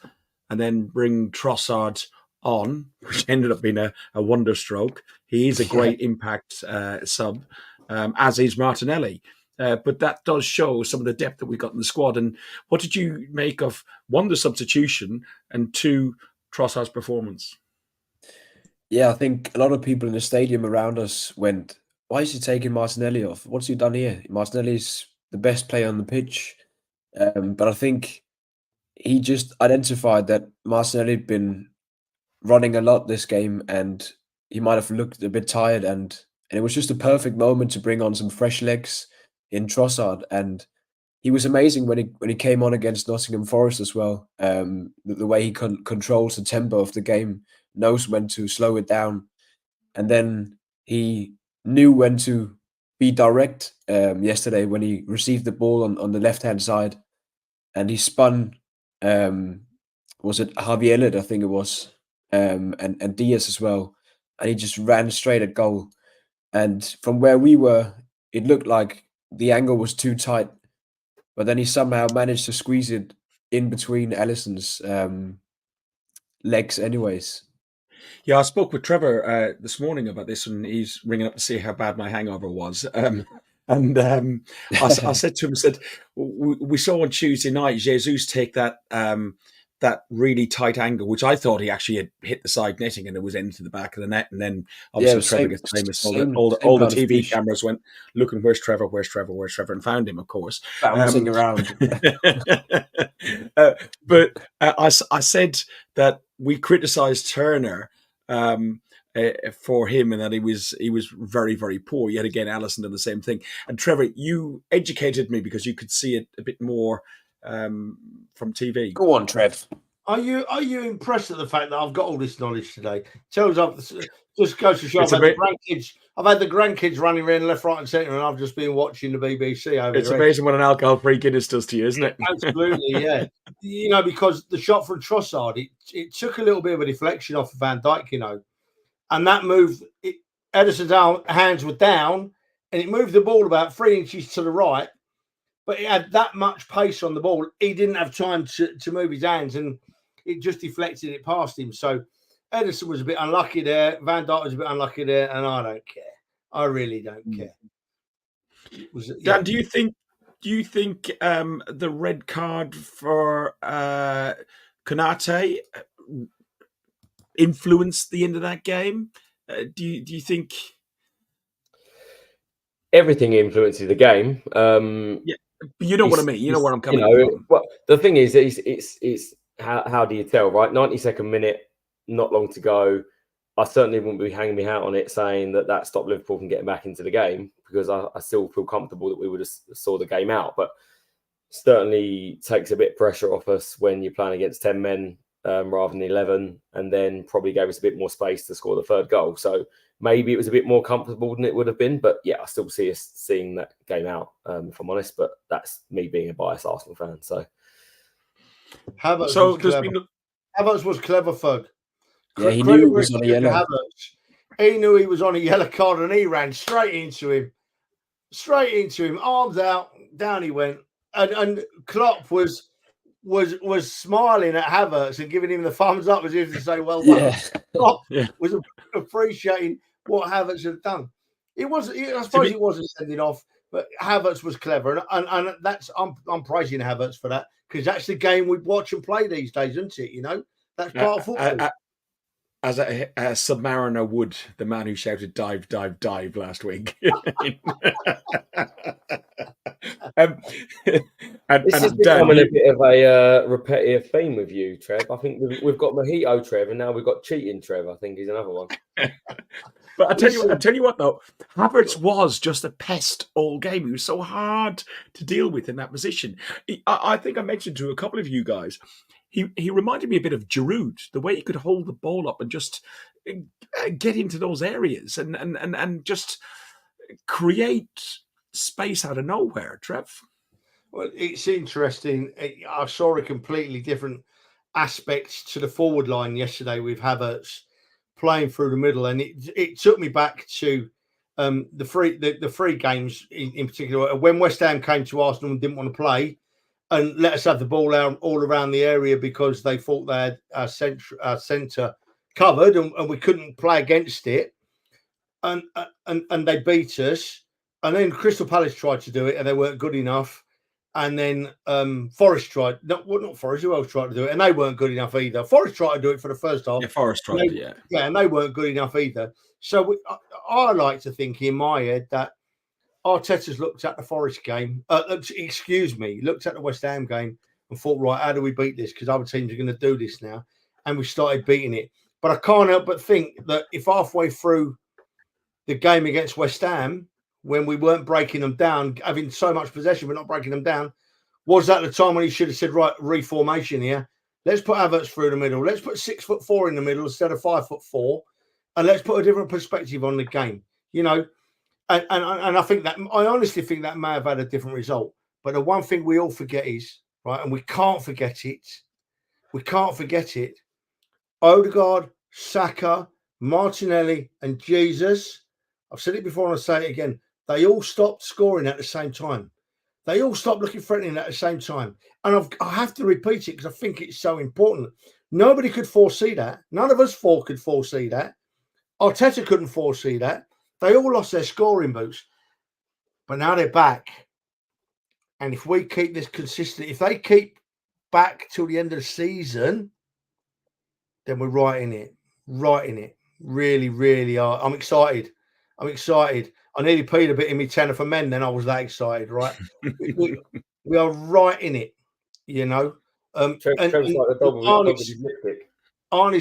and then bring Trossard on, which ended up being a wonder stroke. He is a great impact sub, as is Martinelli. But that does show some of the depth that we got in the squad. And what did you make of, one, the substitution, and two, Trossard's performance? Yeah, I think a lot of people in the stadium around us went, why is he taking Martinelli off? What's he done here? Martinelli's the best player on the pitch. But I think he just identified that Martinelli had been running a lot this game and he might have looked a bit tired. And it was just a perfect moment to bring on some fresh legs in Trossard. And he was amazing when he came on against Nottingham Forest as well. The way he controls the tempo of the game, knows when to slow it down. And then he knew when to be direct yesterday when he received the ball on the left-hand side. And he spun, was it Javier Elliott, I think it was, and Diaz as well. And he just ran straight at goal. And from where we were, it looked like the angle was too tight. But then he somehow managed to squeeze it in between Alisson's legs anyways. Yeah, I spoke with Trevor this morning about this, and he's ringing up to see how bad my hangover was. I said to him, I said, we saw on Tuesday night Jesus take that really tight angle, which I thought he actually had hit the side netting and it was into the back of the net. And then Yeah, obviously Trevor gets famous. All the kind of TV fish cameras went looking, where's Trevor, and found him, of course. bouncing around. I said that we criticised Turner for him and that he was very, very poor. Yet again, Allison did the same thing. And Trevor, you educated me because you could see it a bit more from TV. Go on, Trev. Are you impressed at the fact that I've got all this knowledge today? Tells up, just goes to show I've had the grandkids running around left, right, and centre, and I've just been watching the BBC over. It's amazing what an alcohol-free Guinness does to you, isn't it? Absolutely, yeah. Because the shot from Trossard, it took a little bit of a deflection off of Van Dijk, and that moved. Ederson's hands were down, and it moved the ball about 3 inches to the right. But it had that much pace on the ball. He didn't have time to move his hands, and it just deflected it past him. So Ederson was a bit unlucky there. Van Dijk was a bit unlucky there, and I don't care. I really don't care. Dan, do you think the red card for Konate influenced the end of that game? Do you think everything influences the game? Yeah. You know what I mean. You know where I'm coming from. Well, the thing is, it's how do you tell, right? 92nd minute, not long to go. I certainly wouldn't be hanging my hat on it saying that stopped Liverpool from getting back into the game, because I still feel comfortable that we would have saw the game out. But certainly takes a bit of pressure off us when you're playing against 10 men rather than 11, and then probably gave us a bit more space to score the third goal. So maybe it was a bit more comfortable than it would have been. But yeah, I still see us seeing that game out, if I'm honest. But that's me being a biased Arsenal fan. So Havertz was clever, Ferg. Yeah, he knew he was on a yellow. Havertz. He knew he was on a yellow card, and he ran straight into him, arms out, down he went. And Klopp was smiling at Havertz and giving him the thumbs up as if to say, well done. Yeah. Klopp was appreciating what Havertz had done. I suppose it wasn't sending off, but Havertz was clever. And that's I'm praising Havertz for that, because that's the game we watch and play these days, isn't it? That's part of football. As a Submariner would, the man who shouted "dive, dive, dive" last week. This is becoming a bit of a repetitive theme with you, Trev. I think we've got Mojito Trev, and now we've got Cheating Trev. I think he's another one. But I tell you what, though, Havertz was just a pest all game. He was so hard to deal with in that position. I think I mentioned to a couple of you guys, he reminded me a bit of Giroud, the way he could hold the ball up and just get into those areas and just create space out of nowhere, Trev. Well, it's interesting. I saw a completely different aspect to the forward line yesterday with Havertz playing through the middle, and it took me back to the three games in particular when West Ham came to Arsenal and didn't want to play and let us have the ball out all around the area because they thought they had our centre covered and we couldn't play against it, and they beat us. And then Crystal Palace tried to do it and they weren't good enough. And then Forest tried, not Forest, who else tried to do it? And they weren't good enough either. Forest tried to do it for the first half. Yeah, Forest tried, Yeah, and they weren't good enough either. So I like to think in my head that Arteta's looked at the Forest game, looked at the West Ham game and thought, right, how do we beat this? Because other teams are going to do this now. And we started beating it. But I can't help but think that if halfway through the game against West Ham, when we weren't breaking them down, having so much possession, but not breaking them down, was that the time when he should have said, right, reformation here. Let's put Havertz through the middle. Let's put 6'4" in the middle instead of 5'4", and let's put a different perspective on the game. And I think that I honestly think that may have had a different result. But the one thing we all forget is, right, and we can't forget it. Odegaard, Saka, Martinelli, and Jesus. I've said it before and I'll say it again. They all stopped scoring at the same time. They all stopped looking threatening at the same time. And I have to repeat it because I think it's so important. Nobody could foresee that. None of us four could foresee that. Arteta couldn't foresee that. They all lost their scoring boots. But now they're back. And if we keep this consistent, if they keep back till the end of the season, then we're right in it. Right in it. Really, really are. I'm excited. I nearly peed a bit in my tenner for men, then I was that excited, right? we are right in it, you know. Arnie's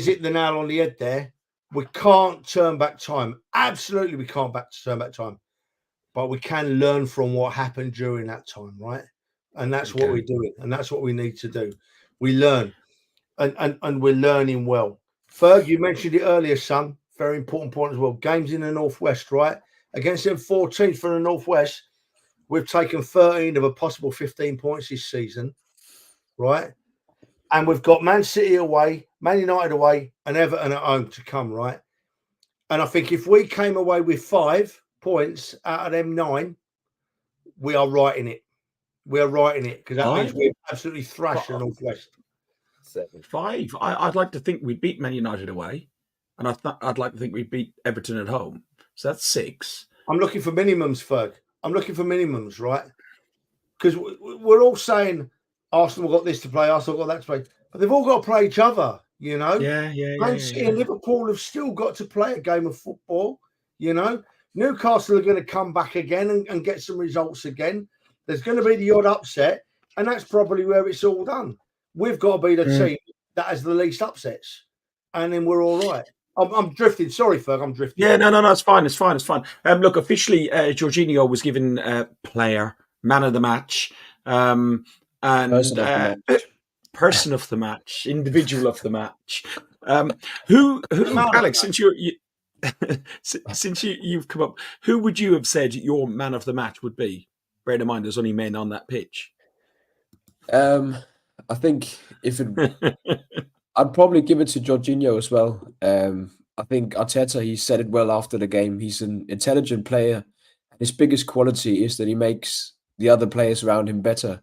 hit the nail on the head there. We can't turn back time. Absolutely, we can't turn back time. But we can learn from what happened during that time, right? And that's what we're doing. And that's what we need to do. We learn. And we're learning well. Ferg, you mentioned it earlier, son. Very important point as well. Games in the Northwest, right? Against them 14th from the Northwest, we've taken 13 of a possible 15 points this season, right? And we've got Man City away, Man United away, and Everton at home to come, right? And I think if we came away with 5 points out of them 9, we are right in it. We are right in it because that means we're absolutely thrashed the Northwest. 5. I'd like to think we beat Man United away, and I'd like to think we beat Everton at home. So that's 6. I'm looking for minimums, Ferg. I'm looking for minimums, right? Because we're all saying Arsenal got this to play, Arsenal got that to play, but they've all got to play each other, you know? Man City and Liverpool have still got to play a game of football, you know? Newcastle are going to come back again and get some results again. There's going to be the odd upset, and that's probably where it's all done. We've got to be the team that has the least upsets, and then we're all right. I'm drifting. Sorry, Ferg, I'm drifting. Yeah, no, it's fine. Look, officially, Jorginho was given player, man of the match, and person of the match, individual of the match. Who Alex, since you've come up, who would you have said your man of the match would be? Bear in mind, there's only men on that pitch. I think I'd probably give it to Jorginho as well. I think Arteta, he said it well after the game. He's an intelligent player. His biggest quality is that he makes the other players around him better.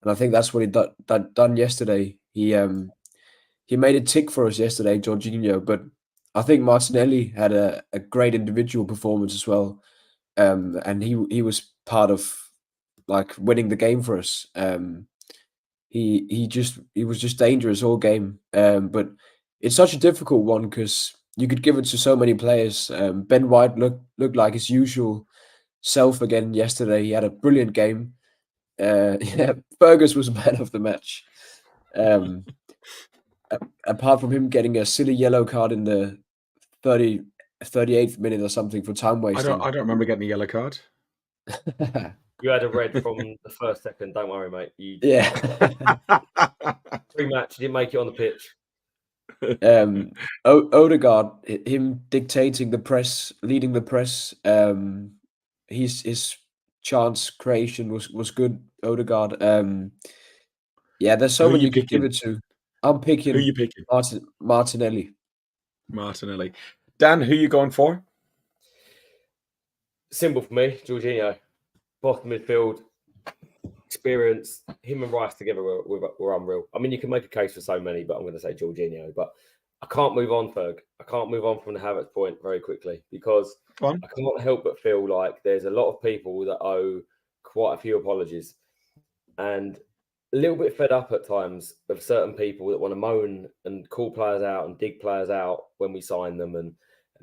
And I think that's what he done yesterday. He made it tick for us yesterday, Jorginho. But I think Martinelli had a great individual performance as well. And he was part of like winning the game for us. He was just dangerous all game. But it's such a difficult one because you could give it to so many players. Ben White looked like his usual self again yesterday. He had a brilliant game. Fergus was man of the match. Apart from him getting a silly yellow card in the 38th minute or something for time wasting. I don't remember getting a yellow card. You had a red from the first second. Don't worry, mate. Pre-match, you didn't make it on the pitch. Odegaard, him dictating the press, leading the press. His chance creation was good. Odegaard. There's so many you could give it to. I'm picking. Who are you picking? Martinelli. Dan, who are you going for? Simple for me, Jorginho. Bottom midfield, experience. Him and Rice together were unreal. I mean, you can make a case for so many, but I'm going to say Jorginho. But I can't move on, Ferg. I can't move on from the Havertz point very quickly because I can't help but feel like there's a lot of people that owe quite a few apologies. And a little bit fed up at times of certain people that want to moan and call players out and dig players out when we sign them and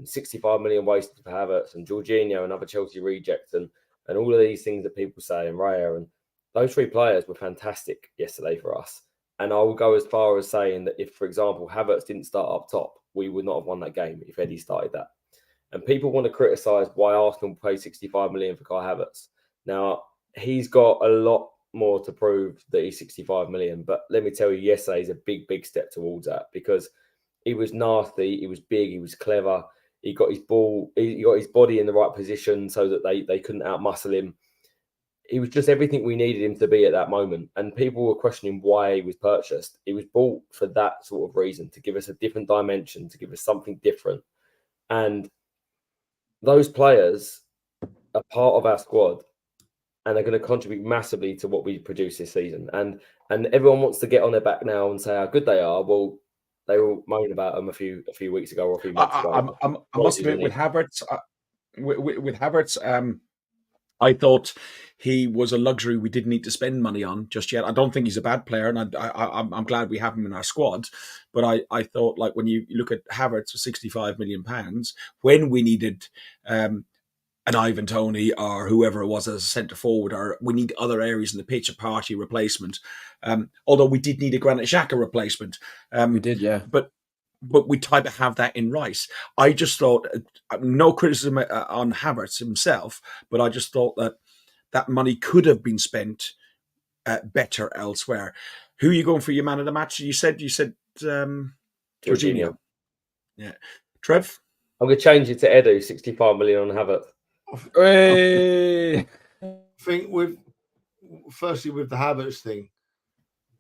65 million wasted for Havertz and Jorginho and other Chelsea rejects and all of these things that people say and Raya. And those 3 players were fantastic yesterday for us. And I will go as far as saying that if, for example, Havertz didn't start up top, we would not have won that game if Eddie started that. And people want to criticise why Arsenal paid 65 million for Kai Havertz. Now, he's got a lot more to prove that he's 65 million. But let me tell you, yesterday is a big, big step towards that because he was nasty, he was big, he was clever. He got his body in the right position so that they couldn't outmuscle him. He was just everything we needed him to be at that moment. And people were questioning why he was purchased. He was bought for that sort of reason, to give us a different dimension, to give us something different. And those players are part of our squad and are going to contribute massively to what we produce this season. And everyone wants to get on their back now and say how good they are. Well, they all moaned about him a few weeks ago or a few months ago. I must admit, with Havertz, with Havertz, I thought he was a luxury we didn't need to spend money on just yet. I don't think he's a bad player, and I'm glad we have him in our squad. But I thought, like, when you look at Havertz for £65 million, when we needed an Ivan Toney or whoever it was as a centre forward, or we need other areas in the pitch, a party replacement. Although we did need a Granit Xhaka replacement. We did, yeah. But we tried to have that in Rice. I just thought, no criticism on Havertz himself, but I just thought that money could have been spent better elsewhere. Who are you going for your man of the match? You said Jorginho. Yeah. Trev? I'm going to change it to Edu, 65 million on Havertz. Hey. I think firstly with the Havertz thing,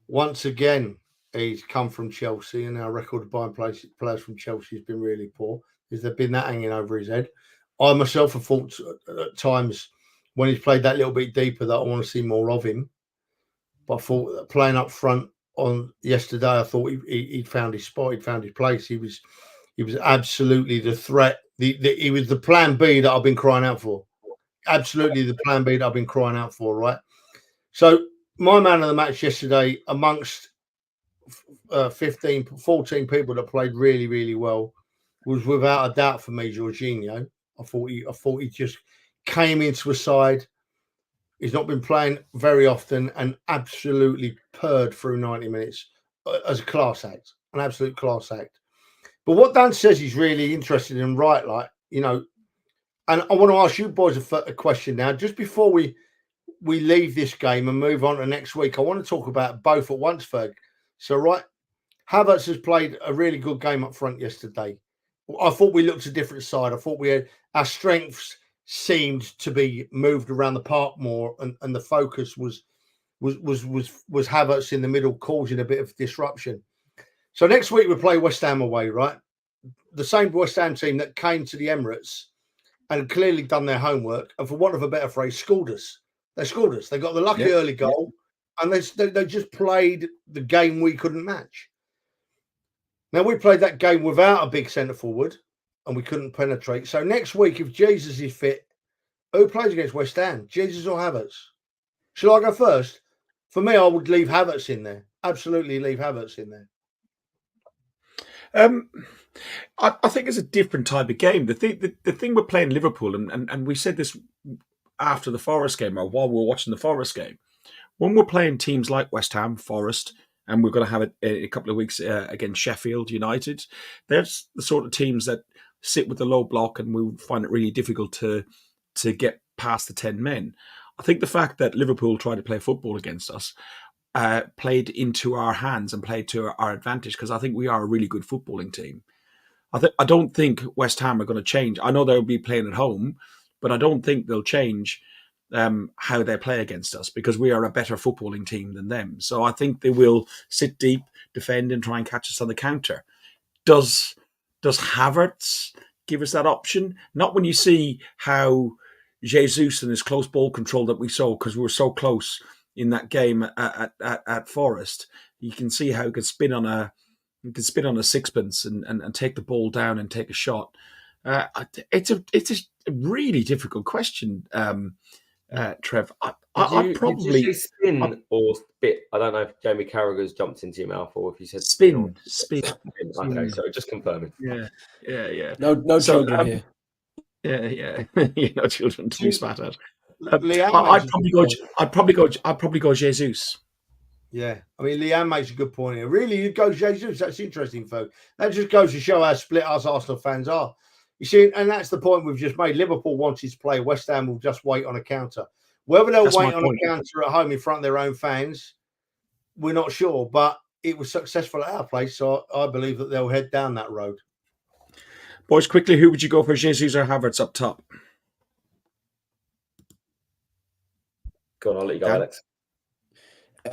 once again, he's come from Chelsea, and our record of buying players from Chelsea has been really poor. Has there been that hanging over his head? I myself have thought at times when he's played that little bit deeper that I want to see more of him. But I thought that playing up front on yesterday, I thought he'd found his spot, he'd found his place. He was absolutely the threat. He was the plan B that I've been crying out for. Absolutely the plan B that I've been crying out for, right? So my man of the match yesterday, amongst 14 people that played really, really well, was without a doubt for me Jorginho. I thought he just came into a side. He's not been playing very often and absolutely purred through 90 minutes as a class act, an absolute class act. But what Dan says he's really interested in, right? Like, you know, and I want to ask you boys a question now, just before we leave this game and move on to next week. I want to talk about both at once, Ferg. So, right, Havertz has played a really good game up front yesterday. I thought we looked a different side. I thought our strengths seemed to be moved around the park more, and the focus was Havertz in the middle, causing a bit of disruption. So next week we play West Ham away, right? The same West Ham team that came to the Emirates and clearly done their homework, and for want of a better phrase, scored us. They scored us. They got the lucky early goal, and they just played the game we couldn't match. Now, we played that game without a big centre forward, and we couldn't penetrate. So next week, if Jesus is fit, who plays against West Ham? Jesus or Havertz? Shall I go first? For me, I would leave Havertz in there. Absolutely leave Havertz in there. I think it's a different type of game. The thing we're playing Liverpool, and we said this after the Forest game, or while we were watching the Forest game, when we're playing teams like West Ham, Forest, and we're going to have it in a couple of weeks against Sheffield United, there's the sort of teams that sit with the low block, and we find it really difficult to get past the 10 men. I think the fact that Liverpool tried to play football against us played into our hands and played to our advantage, because I think we are a really good footballing team. I don't think West Ham are going to change. I know they'll be playing at home, but I don't think they'll change how they play against us, because we are a better footballing team than them. So I think they will sit deep, defend, and try and catch us on the counter. Does Havertz give us that option? Not when you see how Jesus and his close ball control that we saw, because we were so close in that game at Forest. You can see how he can spin on a sixpence and take the ball down and take a shot. It's a really difficult question, Trev. Did you say spin or spit? I don't know if Jamie Carragher's jumped into your mouth or if you said spin. Okay, so just confirming. Yeah. No children here. Yeah. No children to be spat at. I'd probably go Jesus. Yeah, I mean, Leanne makes a good point here. Really, you'd go Jesus. That's interesting, folks. That just goes to show how split us Arsenal fans are. You see, and that's the point we've just made. Liverpool wanted to play. West Ham will just wait on a counter. Whether they'll wait on a counter at home in front of their own fans, we're not sure. But it was successful at our place, so I believe that they'll head down that road. Boys, quickly, who would you go for, Jesus or Havertz up top? Go on, I'll let you go, Alex.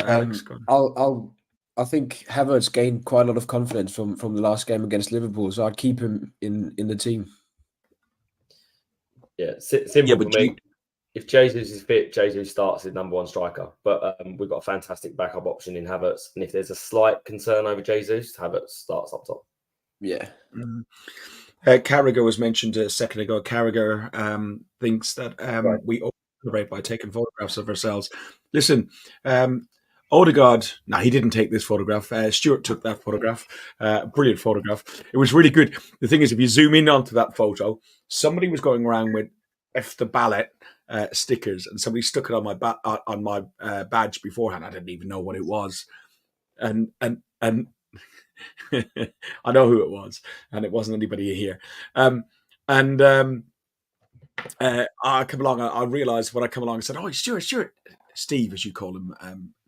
Alex, go on. I think Havertz gained quite a lot of confidence from the last game against Liverpool, so I'd keep him in the team. Yeah, simple for me. if Jesus is fit, Jesus starts as number one striker. But we've got a fantastic backup option in Havertz. And if there's a slight concern over Jesus, Havertz starts up top. Yeah. Carragher was mentioned a second ago. Carragher thinks that we celebrate by taking photographs of ourselves. Listen, Odegaard, no, he didn't take this photograph. Stuart took that photograph. Brilliant photograph. It was really good. The thing is, if you zoom in onto that photo, somebody was going around with F the ballot stickers, and somebody stuck it on my badge beforehand. I didn't even know what it was, and I know who it was, and it wasn't anybody here. I come along. I realised when I come along, I said, "Oh, Stuart, Steve, as you call him,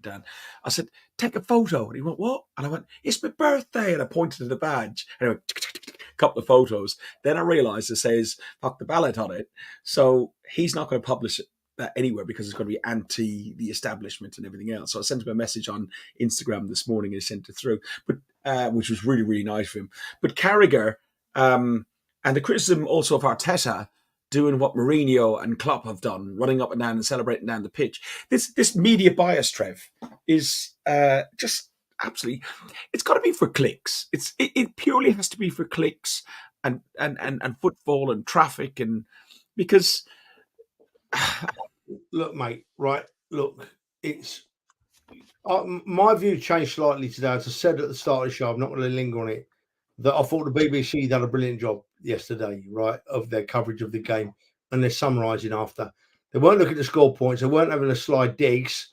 Dan." I said, "Take a photo," and he went, "What?" And I went, "It's my birthday," and I pointed to the badge. And I went, a couple of photos. Then I realised it says "fuck the ballot" on it, so he's not going to publish that anywhere because it's going to be anti the establishment and everything else. So I sent him a message on Instagram this morning and he sent it through, but which was really, really nice of him. But Carragher and the criticism also of Arteta doing what Mourinho and Klopp have done, running up and down and celebrating down the pitch. This media bias, Trev, is just absolutely. It's got to be for clicks. It purely has to be for clicks and football and traffic and because. Look, mate, right? Look, it's my view changed slightly today. As I said at the start of the show, I'm not going to linger on it, that I thought the BBC done a brilliant job yesterday, right, of their coverage of the game and they're summarising after. They weren't looking at score points. They weren't having a slide digs.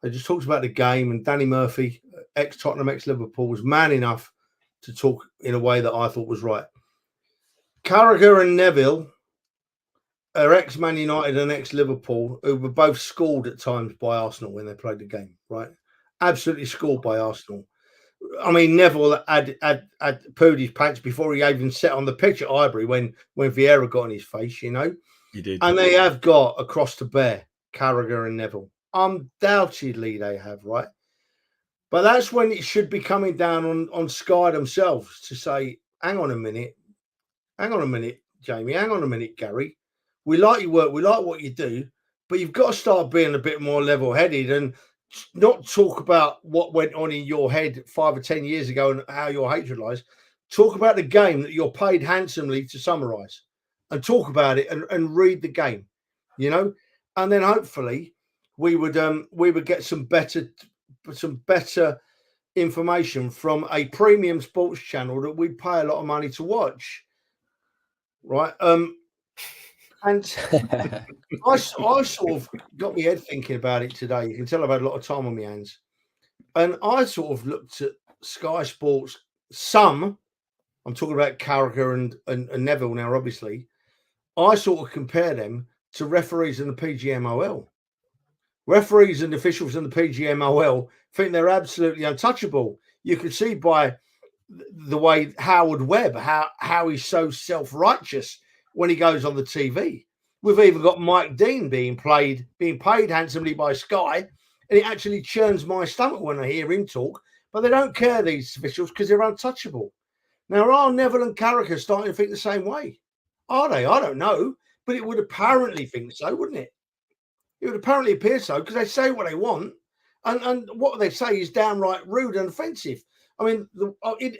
They just talked about the game, and Danny Murphy, ex-Tottenham, ex-Liverpool, was man enough to talk in a way that I thought was right. Carragher and Neville are ex-Man United and ex-Liverpool, who were both scored at times by Arsenal when they played the game, right? Absolutely scored by Arsenal. I mean, Neville had pooed his pants before he even set on the pitch at Highbury when Vieira got in his face, you know? He did. And they have got a cross to bear, Carragher and Neville. Undoubtedly they have, right? But that's when it should be coming down on Sky themselves to say, hang on a minute, Jamie, hang on a minute, Gary. We like your work, we like what you do, but you've got to start being a bit more level-headed and not talk about what went on in your head 5 or 10 years ago and how your hatred lies. Talk about the game that you're paid handsomely to summarise and talk about it and read the game, you know? And then hopefully we would get some better information from a premium sports channel that we pay a lot of money to watch, right? And I sort of got my head thinking about it today. You can tell I've had a lot of time on my hands. And I sort of looked at Sky Sports. I'm talking about Carragher and Neville now, obviously. I sort of compare them to referees in the PGMOL. Referees and officials in the PGMOL think they're absolutely untouchable. You can see by the way Howard Webb, how he's so self-righteous when he goes on the TV. We've even got Mike Dean being paid handsomely by Sky, and it actually churns my stomach when I hear him talk. But they don't care, these officials, because they're untouchable. Now, are Neville and Carragher starting to think the same way? Are they? I don't know, but it would apparently think so, wouldn't it? It would apparently appear so because they say what they want, and what they say is downright rude and offensive. I mean,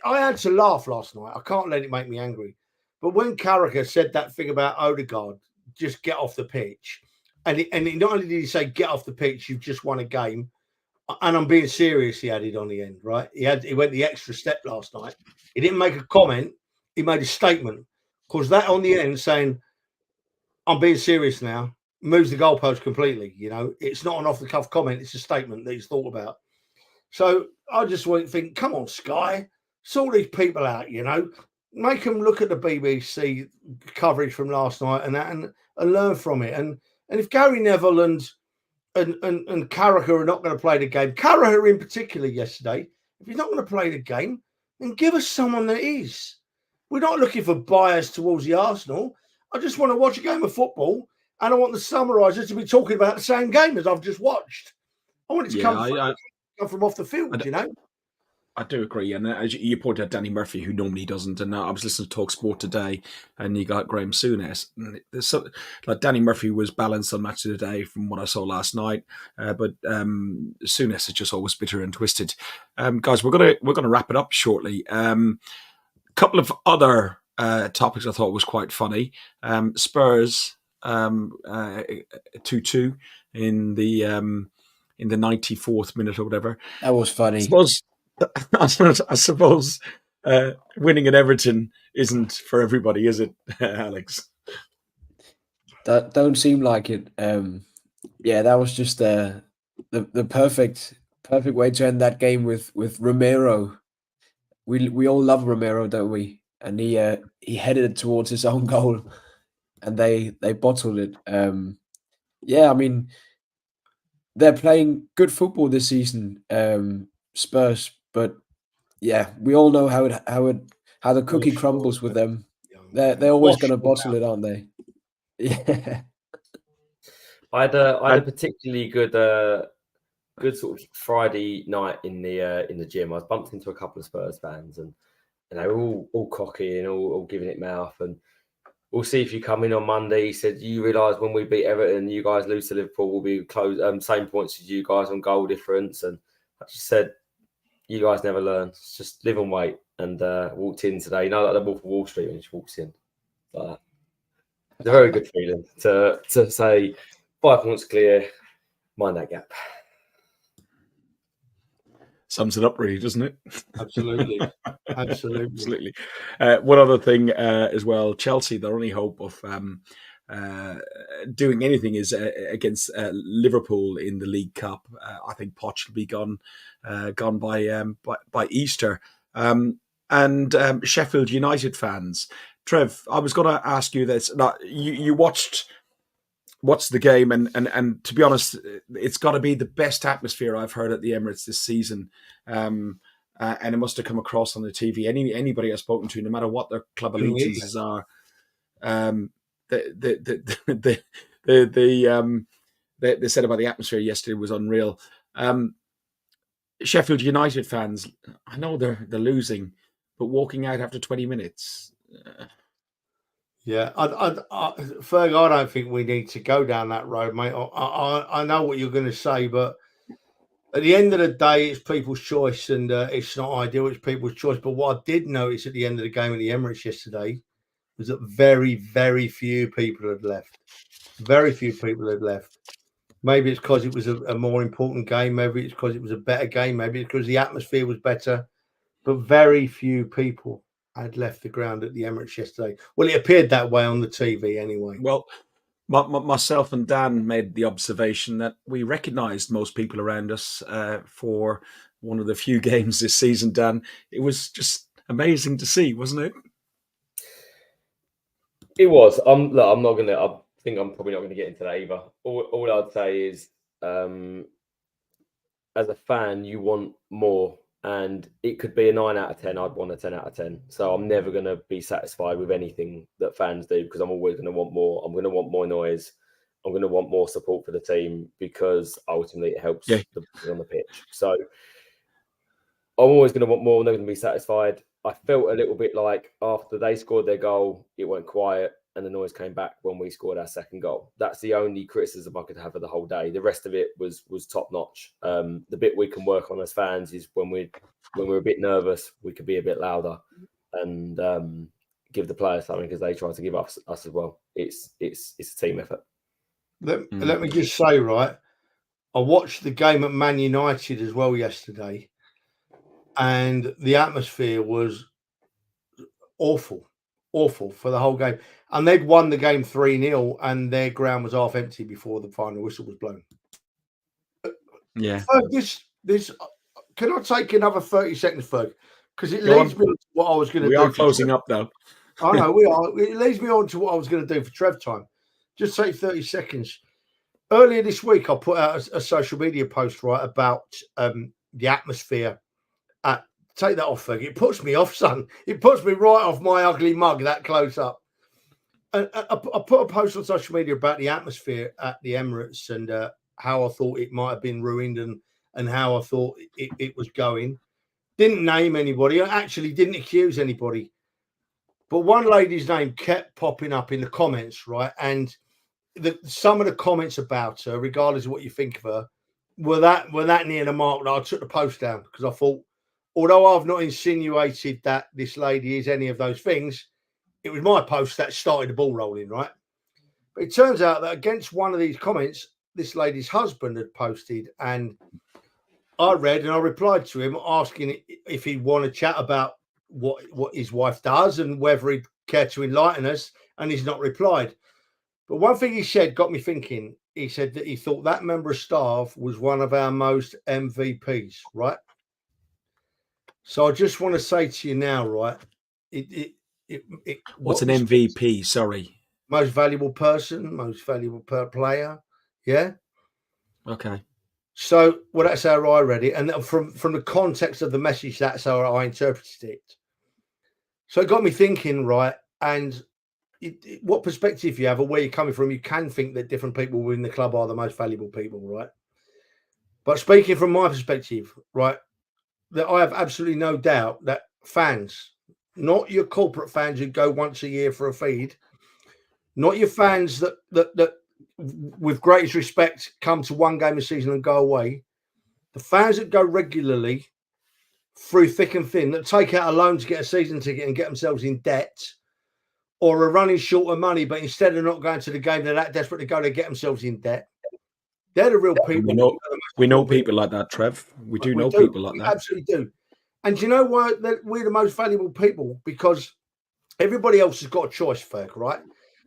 I had to laugh last night. I can't let it make me angry. But when Carragher said that thing about Odegaard, just get off the pitch, and not only did he say get off the pitch, you've just won a game, and I'm being serious, he added on the end, right? He went the extra step last night. He didn't make a comment, he made a statement, because that on the end saying, I'm being serious now, moves the goalpost completely, you know? It's not an off-the-cuff comment, it's a statement that he's thought about. So I just want to think, come on, Sky, sort these people out, you know? Make them look at the BBC coverage from last night and that, and learn from it. And if Gary Neville and Carragher are not going to play the game, Carragher in particular yesterday, if he's not going to play the game, then give us someone that is. We're not looking for bias towards the Arsenal. I just want to watch a game of football, and I want the summarisers to be talking about the same game as I've just watched. I want it to come from off the field, you know. I do agree, and as you pointed out, Danny Murphy, who normally doesn't, and I was listening to Talk Sport today, and you got Graham Souness. And like Danny Murphy was balanced on Match of the Day from what I saw last night, but Souness is just always bitter and twisted. Guys, we're gonna wrap it up shortly. Couple of other topics I thought was quite funny. Spurs 2-2 in the 94th minute or whatever. That was funny. I suppose winning at Everton isn't for everybody, is it, Alex? That don't seem like it. Yeah, that was just the perfect way to end that game with Romero. We all love Romero, don't we? And he headed it towards his own goal, and they bottled it. Yeah, I mean, they're playing good football this season, Spurs. But yeah, we all know how the cookie crumbles with them. They're always going to bottle it, aren't they? Yeah. I had a particularly good sort of Friday night in the gym. I was bumped into a couple of Spurs fans, and they were all cocky and all giving it mouth. And we'll see if you come in on Monday. He said, "You realise when we beat Everton, you guys lose to Liverpool, we'll be close, same points as you guys on goal difference." And I just said, "You guys never learn. Just live and wait." And walked in today. You know, like the Wolf of Wall Street when he just walks in. Like that. It's a very good feeling to say 5 points clear, mind that gap. Sums it up, really, doesn't it? Absolutely. Absolutely. One other thing as well, Chelsea, their only hope of doing anything is against Liverpool in the League Cup. I think Poch will be gone by Easter. And Sheffield United fans, Trev, I was going to ask you this. Now, you watched the game, and to be honest, it's got to be the best atmosphere I've heard at the Emirates this season. And it must have come across on the TV. Anybody I've spoken to, no matter what their club allegiances are, they said about the atmosphere yesterday was unreal. Sheffield United fans, I know they're losing, but walking out after 20 minutes. Yeah, Ferg, I don't think we need to go down that road, mate. I know what you're going to say, but at the end of the day, it's people's choice, and it's not ideal. It's people's choice. But what I did notice at the end of the game at the Emirates yesterday was that very, very few people had left. Very few people had left. Maybe it's because it was a more important game. Maybe it's because it was a better game. Maybe it's because the atmosphere was better. But very few people had left the ground at the Emirates yesterday. Well, it appeared that way on the TV anyway. Well, myself and Dan made the observation that we recognised most people around us for one of the few games this season, Dan. It was just amazing to see, wasn't it? It was. I'm not going to... I think I'm probably not going to get into that either. All I'd say is, as a fan, you want more. And it could be a 9 out of 10. I'd want a 10 out of 10. So I'm never going to be satisfied with anything that fans do, because I'm always going to want more. I'm going to want more noise. I'm going to want more support for the team, because ultimately it helps the players on the pitch. So I'm always going to want more. I'm never going to be satisfied. I felt a little bit like after they scored their goal, it went quiet and the noise came back when we scored our second goal. That's the only criticism I could have of the whole day. The rest of it was top notch. The bit we can work on as fans is when we're a bit nervous, we could be a bit louder and give the players something, because they try to give us as well. It's a team effort. Let me just say, right, I watched the game at Man United as well yesterday, and the atmosphere was awful for the whole game. And they'd won the game 3-0, and their ground was half empty before the final whistle was blown. Yeah. This can I take another 30 seconds, Ferg? Because it leads me on to what I was going to do. We are closing up, though. I know we are. It leads me on to what I was going to do for Trev time. Just take 30 seconds. Earlier this week, I put out a social media post, right, about the atmosphere at... Take that off, Ferg. It puts me off, son. It puts me right off my ugly mug that close up. And I put a post on social media about the atmosphere at the Emirates and how I thought it might have been ruined and how I thought it was going. Didn't name anybody. Actually, didn't accuse anybody. But one lady's name kept popping up in the comments, right? And some of the comments about her, regardless of what you think of her, were that near the mark that I took the post down, because I thought, although I've not insinuated that this lady is any of those things, it was my post that started the ball rolling, right? But it turns out that against one of these comments, this lady's husband had posted, and I read and I replied to him asking if he'd want to chat about what his wife does and whether he'd care to enlighten us, and he's not replied. But one thing he said got me thinking. He said that he thought that member of staff was one of our most MVPs, right? So I just want to say to you now, right? What's an MVP? Sorry. Most valuable person, most valuable player. Yeah. Okay. So, well, that's how I read it. And from the context of the message, that's how I interpreted it. So it got me thinking, right? And what perspective you have or where you're coming from, you can think that different people within the club are the most valuable people, right? But speaking from my perspective, right, that I have absolutely no doubt that fans, not your corporate fans who go once a year for a feed, not your fans that with greatest respect come to one game a season and go away, the fans that go regularly through thick and thin, that take out a loan to get a season ticket and get themselves in debt, or are running short of money, but instead of not going to the game, they're that desperate to go to get themselves in debt. They're the real people. We know people like that, Trev. We know people like that. Absolutely do. And do you know why we're the most valuable people? Because everybody else has got a choice, Ferg, right?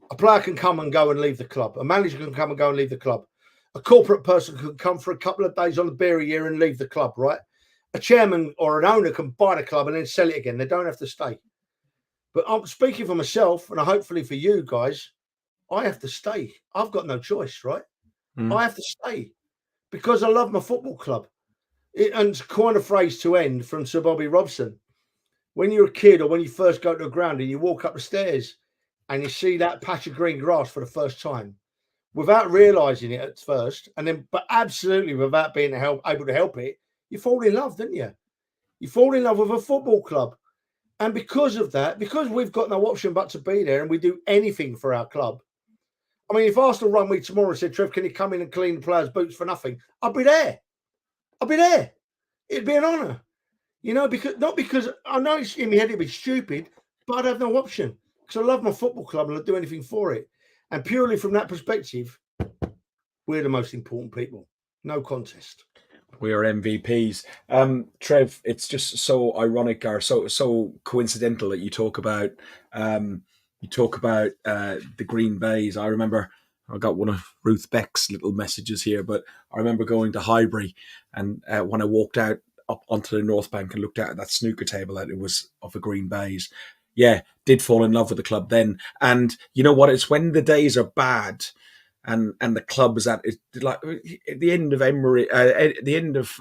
A player can come and go and leave the club. A manager can come and go and leave the club. A corporate person can come for a couple of days on the beer a year and leave the club, right? A chairman or an owner can buy the club and then sell it again. They don't have to stay. But I'm speaking for myself, and hopefully for you guys, I have to stay. I've got no choice, right? I have to stay because I love my football club. And to coin a phrase to end from Sir Bobby Robson, when you're a kid or when you first go to the ground and you walk up the stairs and you see that patch of green grass for the first time, without realising it at first, and then but absolutely without being able to help it, you fall in love, don't you? You fall in love with a football club. And because of that, because we've got no option but to be there and we do anything for our club. I mean, if Arsenal run me tomorrow and said, Trev, can you come in and clean the players' boots for nothing? I'll be there. I'll be there. It'd be an honour. You know, not because I know it's in my head it'd be stupid, but I'd have no option because I love my football club and I'd do anything for it. And purely from that perspective, we're the most important people. No contest. We are MVPs. Trev, it's just so ironic or so coincidental that you talk about the Green Bays. I remember I got one of Ruth Beck's little messages here, but I remember going to Highbury and when I walked out up onto the North Bank and looked out at that snooker table that it was of the Green Bays. Yeah, did fall in love with the club then. And you know what? It's when the days are bad and the club is at like at the end of Emery, at the end of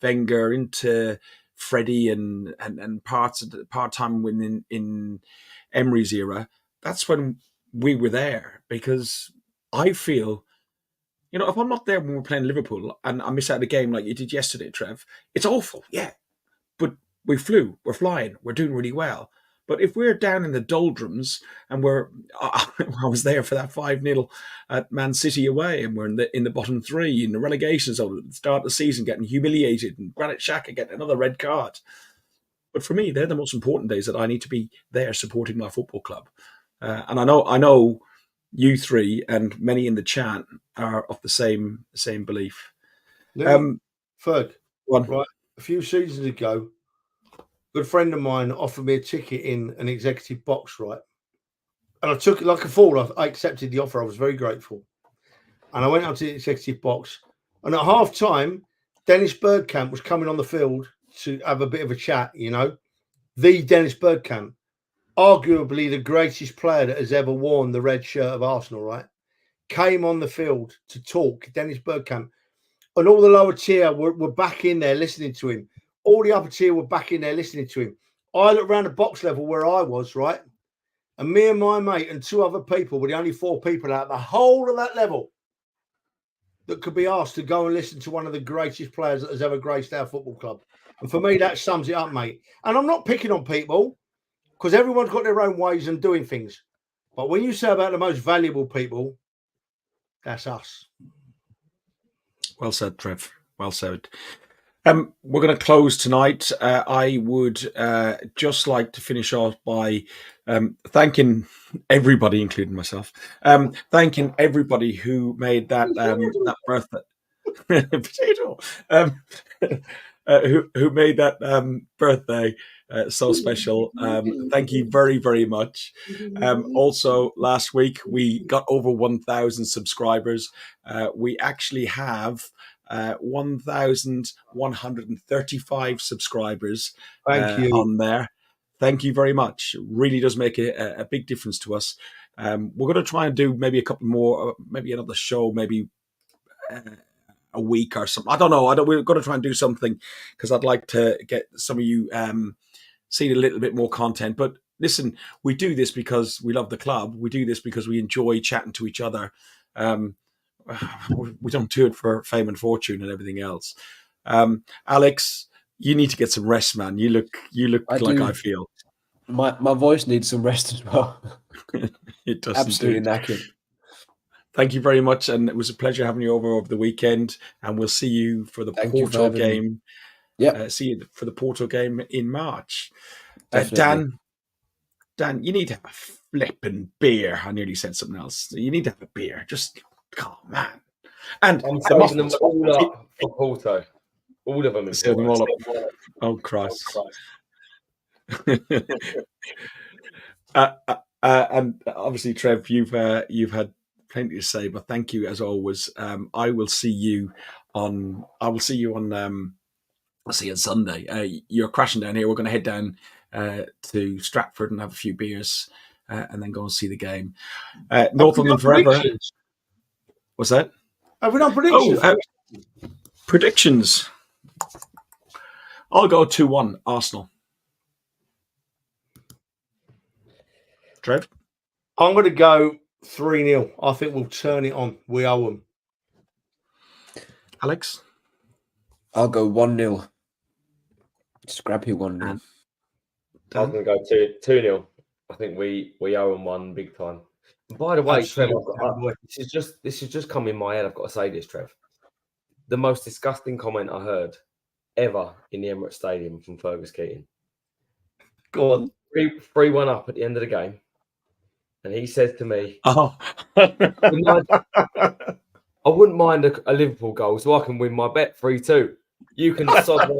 Wenger into Freddie and part-time when in Emery's era. That's when we were there, because I feel, you know, if I'm not there when we're playing Liverpool and I miss out a game like you did yesterday, Trev, it's awful, yeah. But we're flying, we're doing really well. But if we're down in the doldrums and I was there for that 5-0 at Man City away, and we're in the bottom three in the relegation zone at the start of the season, getting humiliated, and Granit Xhaka getting another red card. But for me, they're the most important days that I need to be there supporting my football club. And I know you three and many in the chat are of the same belief. Ferg, right, a few seasons ago, a good friend of mine offered me a ticket in an executive box, right? And I took it like a fool. I accepted the offer. I was very grateful. And I went up to the executive box. And at half time, Dennis Bergkamp was coming on the field to have a bit of a chat, you know. The Dennis Bergkamp, arguably the greatest player that has ever worn the red shirt of Arsenal, right? Came on the field to talk, Dennis Bergkamp. And all the lower tier were back in there listening to him. All the upper tier were back in there listening to him. I looked around the box level where I was, right? And me and my mate and two other people were the only 4 people out of the whole of that level. that could be asked to go and listen to one of the greatest players that has ever graced our football club. And for me, that sums it up, mate. And I'm not picking on people because everyone's got their own ways of doing things. But when you say about the most valuable people, that's us. Well said, Trev. Well said. We're going to close tonight. I would just like to finish off by thanking everybody, including myself, thanking everybody who made that birthday potato, who made that birthday so special. Thank you very, very much. Also, last week we got over 1,000 subscribers. We actually have 1,135 subscribers on there. Thank you very much. It really does make a big difference to us. We're going to try and do maybe a couple more, maybe another show, maybe a week or something. I don't know. We're going to try and do something because I'd like to get some of you seeing a little bit more content. But listen, we do this because we love the club. We do this because we enjoy chatting to each other. We don't do it for fame and fortune and everything else. Alex, you need to get some rest, man. You look I feel. My voice needs some rest as well. It does. Absolutely knackered. Thank you very much, and it was a pleasure having you over the weekend. And we'll see you for the Porto game. Yeah, see you for the Porto game in March. Definitely. Dan, you need to have a flipping beer. I nearly said something else. You need to have a beer. Just. Oh, man. And I'm saving them all up for Porto. All of them. Save them all up. Oh, Christ. And obviously, Trev, you've had plenty to say, but thank you as always. I will see you on Sunday. You're crashing down here. We're going to head down to Stratford and have a few beers and then go and see the game. Northumberland forever. What's that? Have we done predictions? Predictions. I'll go 2-1 Arsenal. Trev? I'm going to go 3-0. I think we'll turn it on. We owe them. Alex? I'll go 1-0. Scrappy 1-0. I'm going to go 2-0. I think we owe them one big time. By the way, Trev, this has just come in my head. I've got to say this, Trev. The most disgusting comment I heard ever in the Emirates Stadium from Fergus Keating. Go on. 3-1 up at the end of the game. And he says to me, I wouldn't mind a Liverpool goal so I can win my bet 3-2. You can sod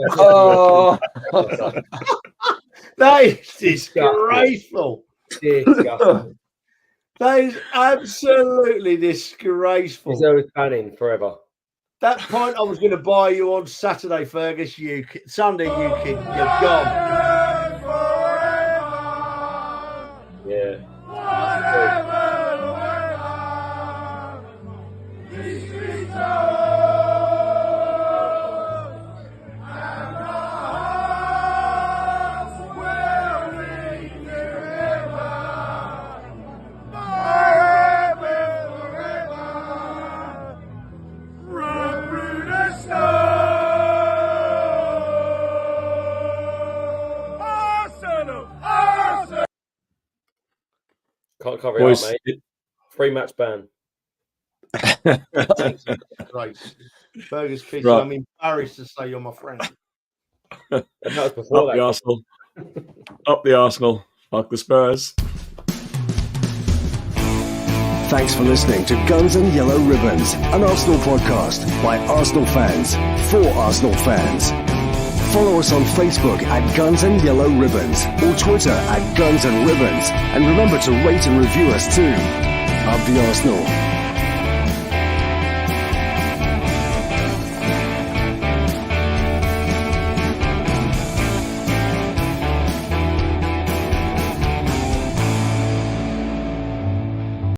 That is disgraceful. Disgusting. That is absolutely disgraceful. Deserves banning forever. That pint I was going to buy you on Saturday, Fergus. Sunday, you kid. You're gone. Yeah. Can't cover it up, mate. 3-match ban. Right. Fergus Keating, Right. I'm embarrassed to say you're my friend. And that was before Up the Arsenal. Up the Arsenal. Fuck the Spurs. Thanks for listening to Guns and Yellow Ribbons, an Arsenal podcast by Arsenal fans for Arsenal fans. Follow us on Facebook at Guns and Yellow Ribbons or Twitter at Guns and Ribbons. And remember to rate and review us too. Up the Arsenal.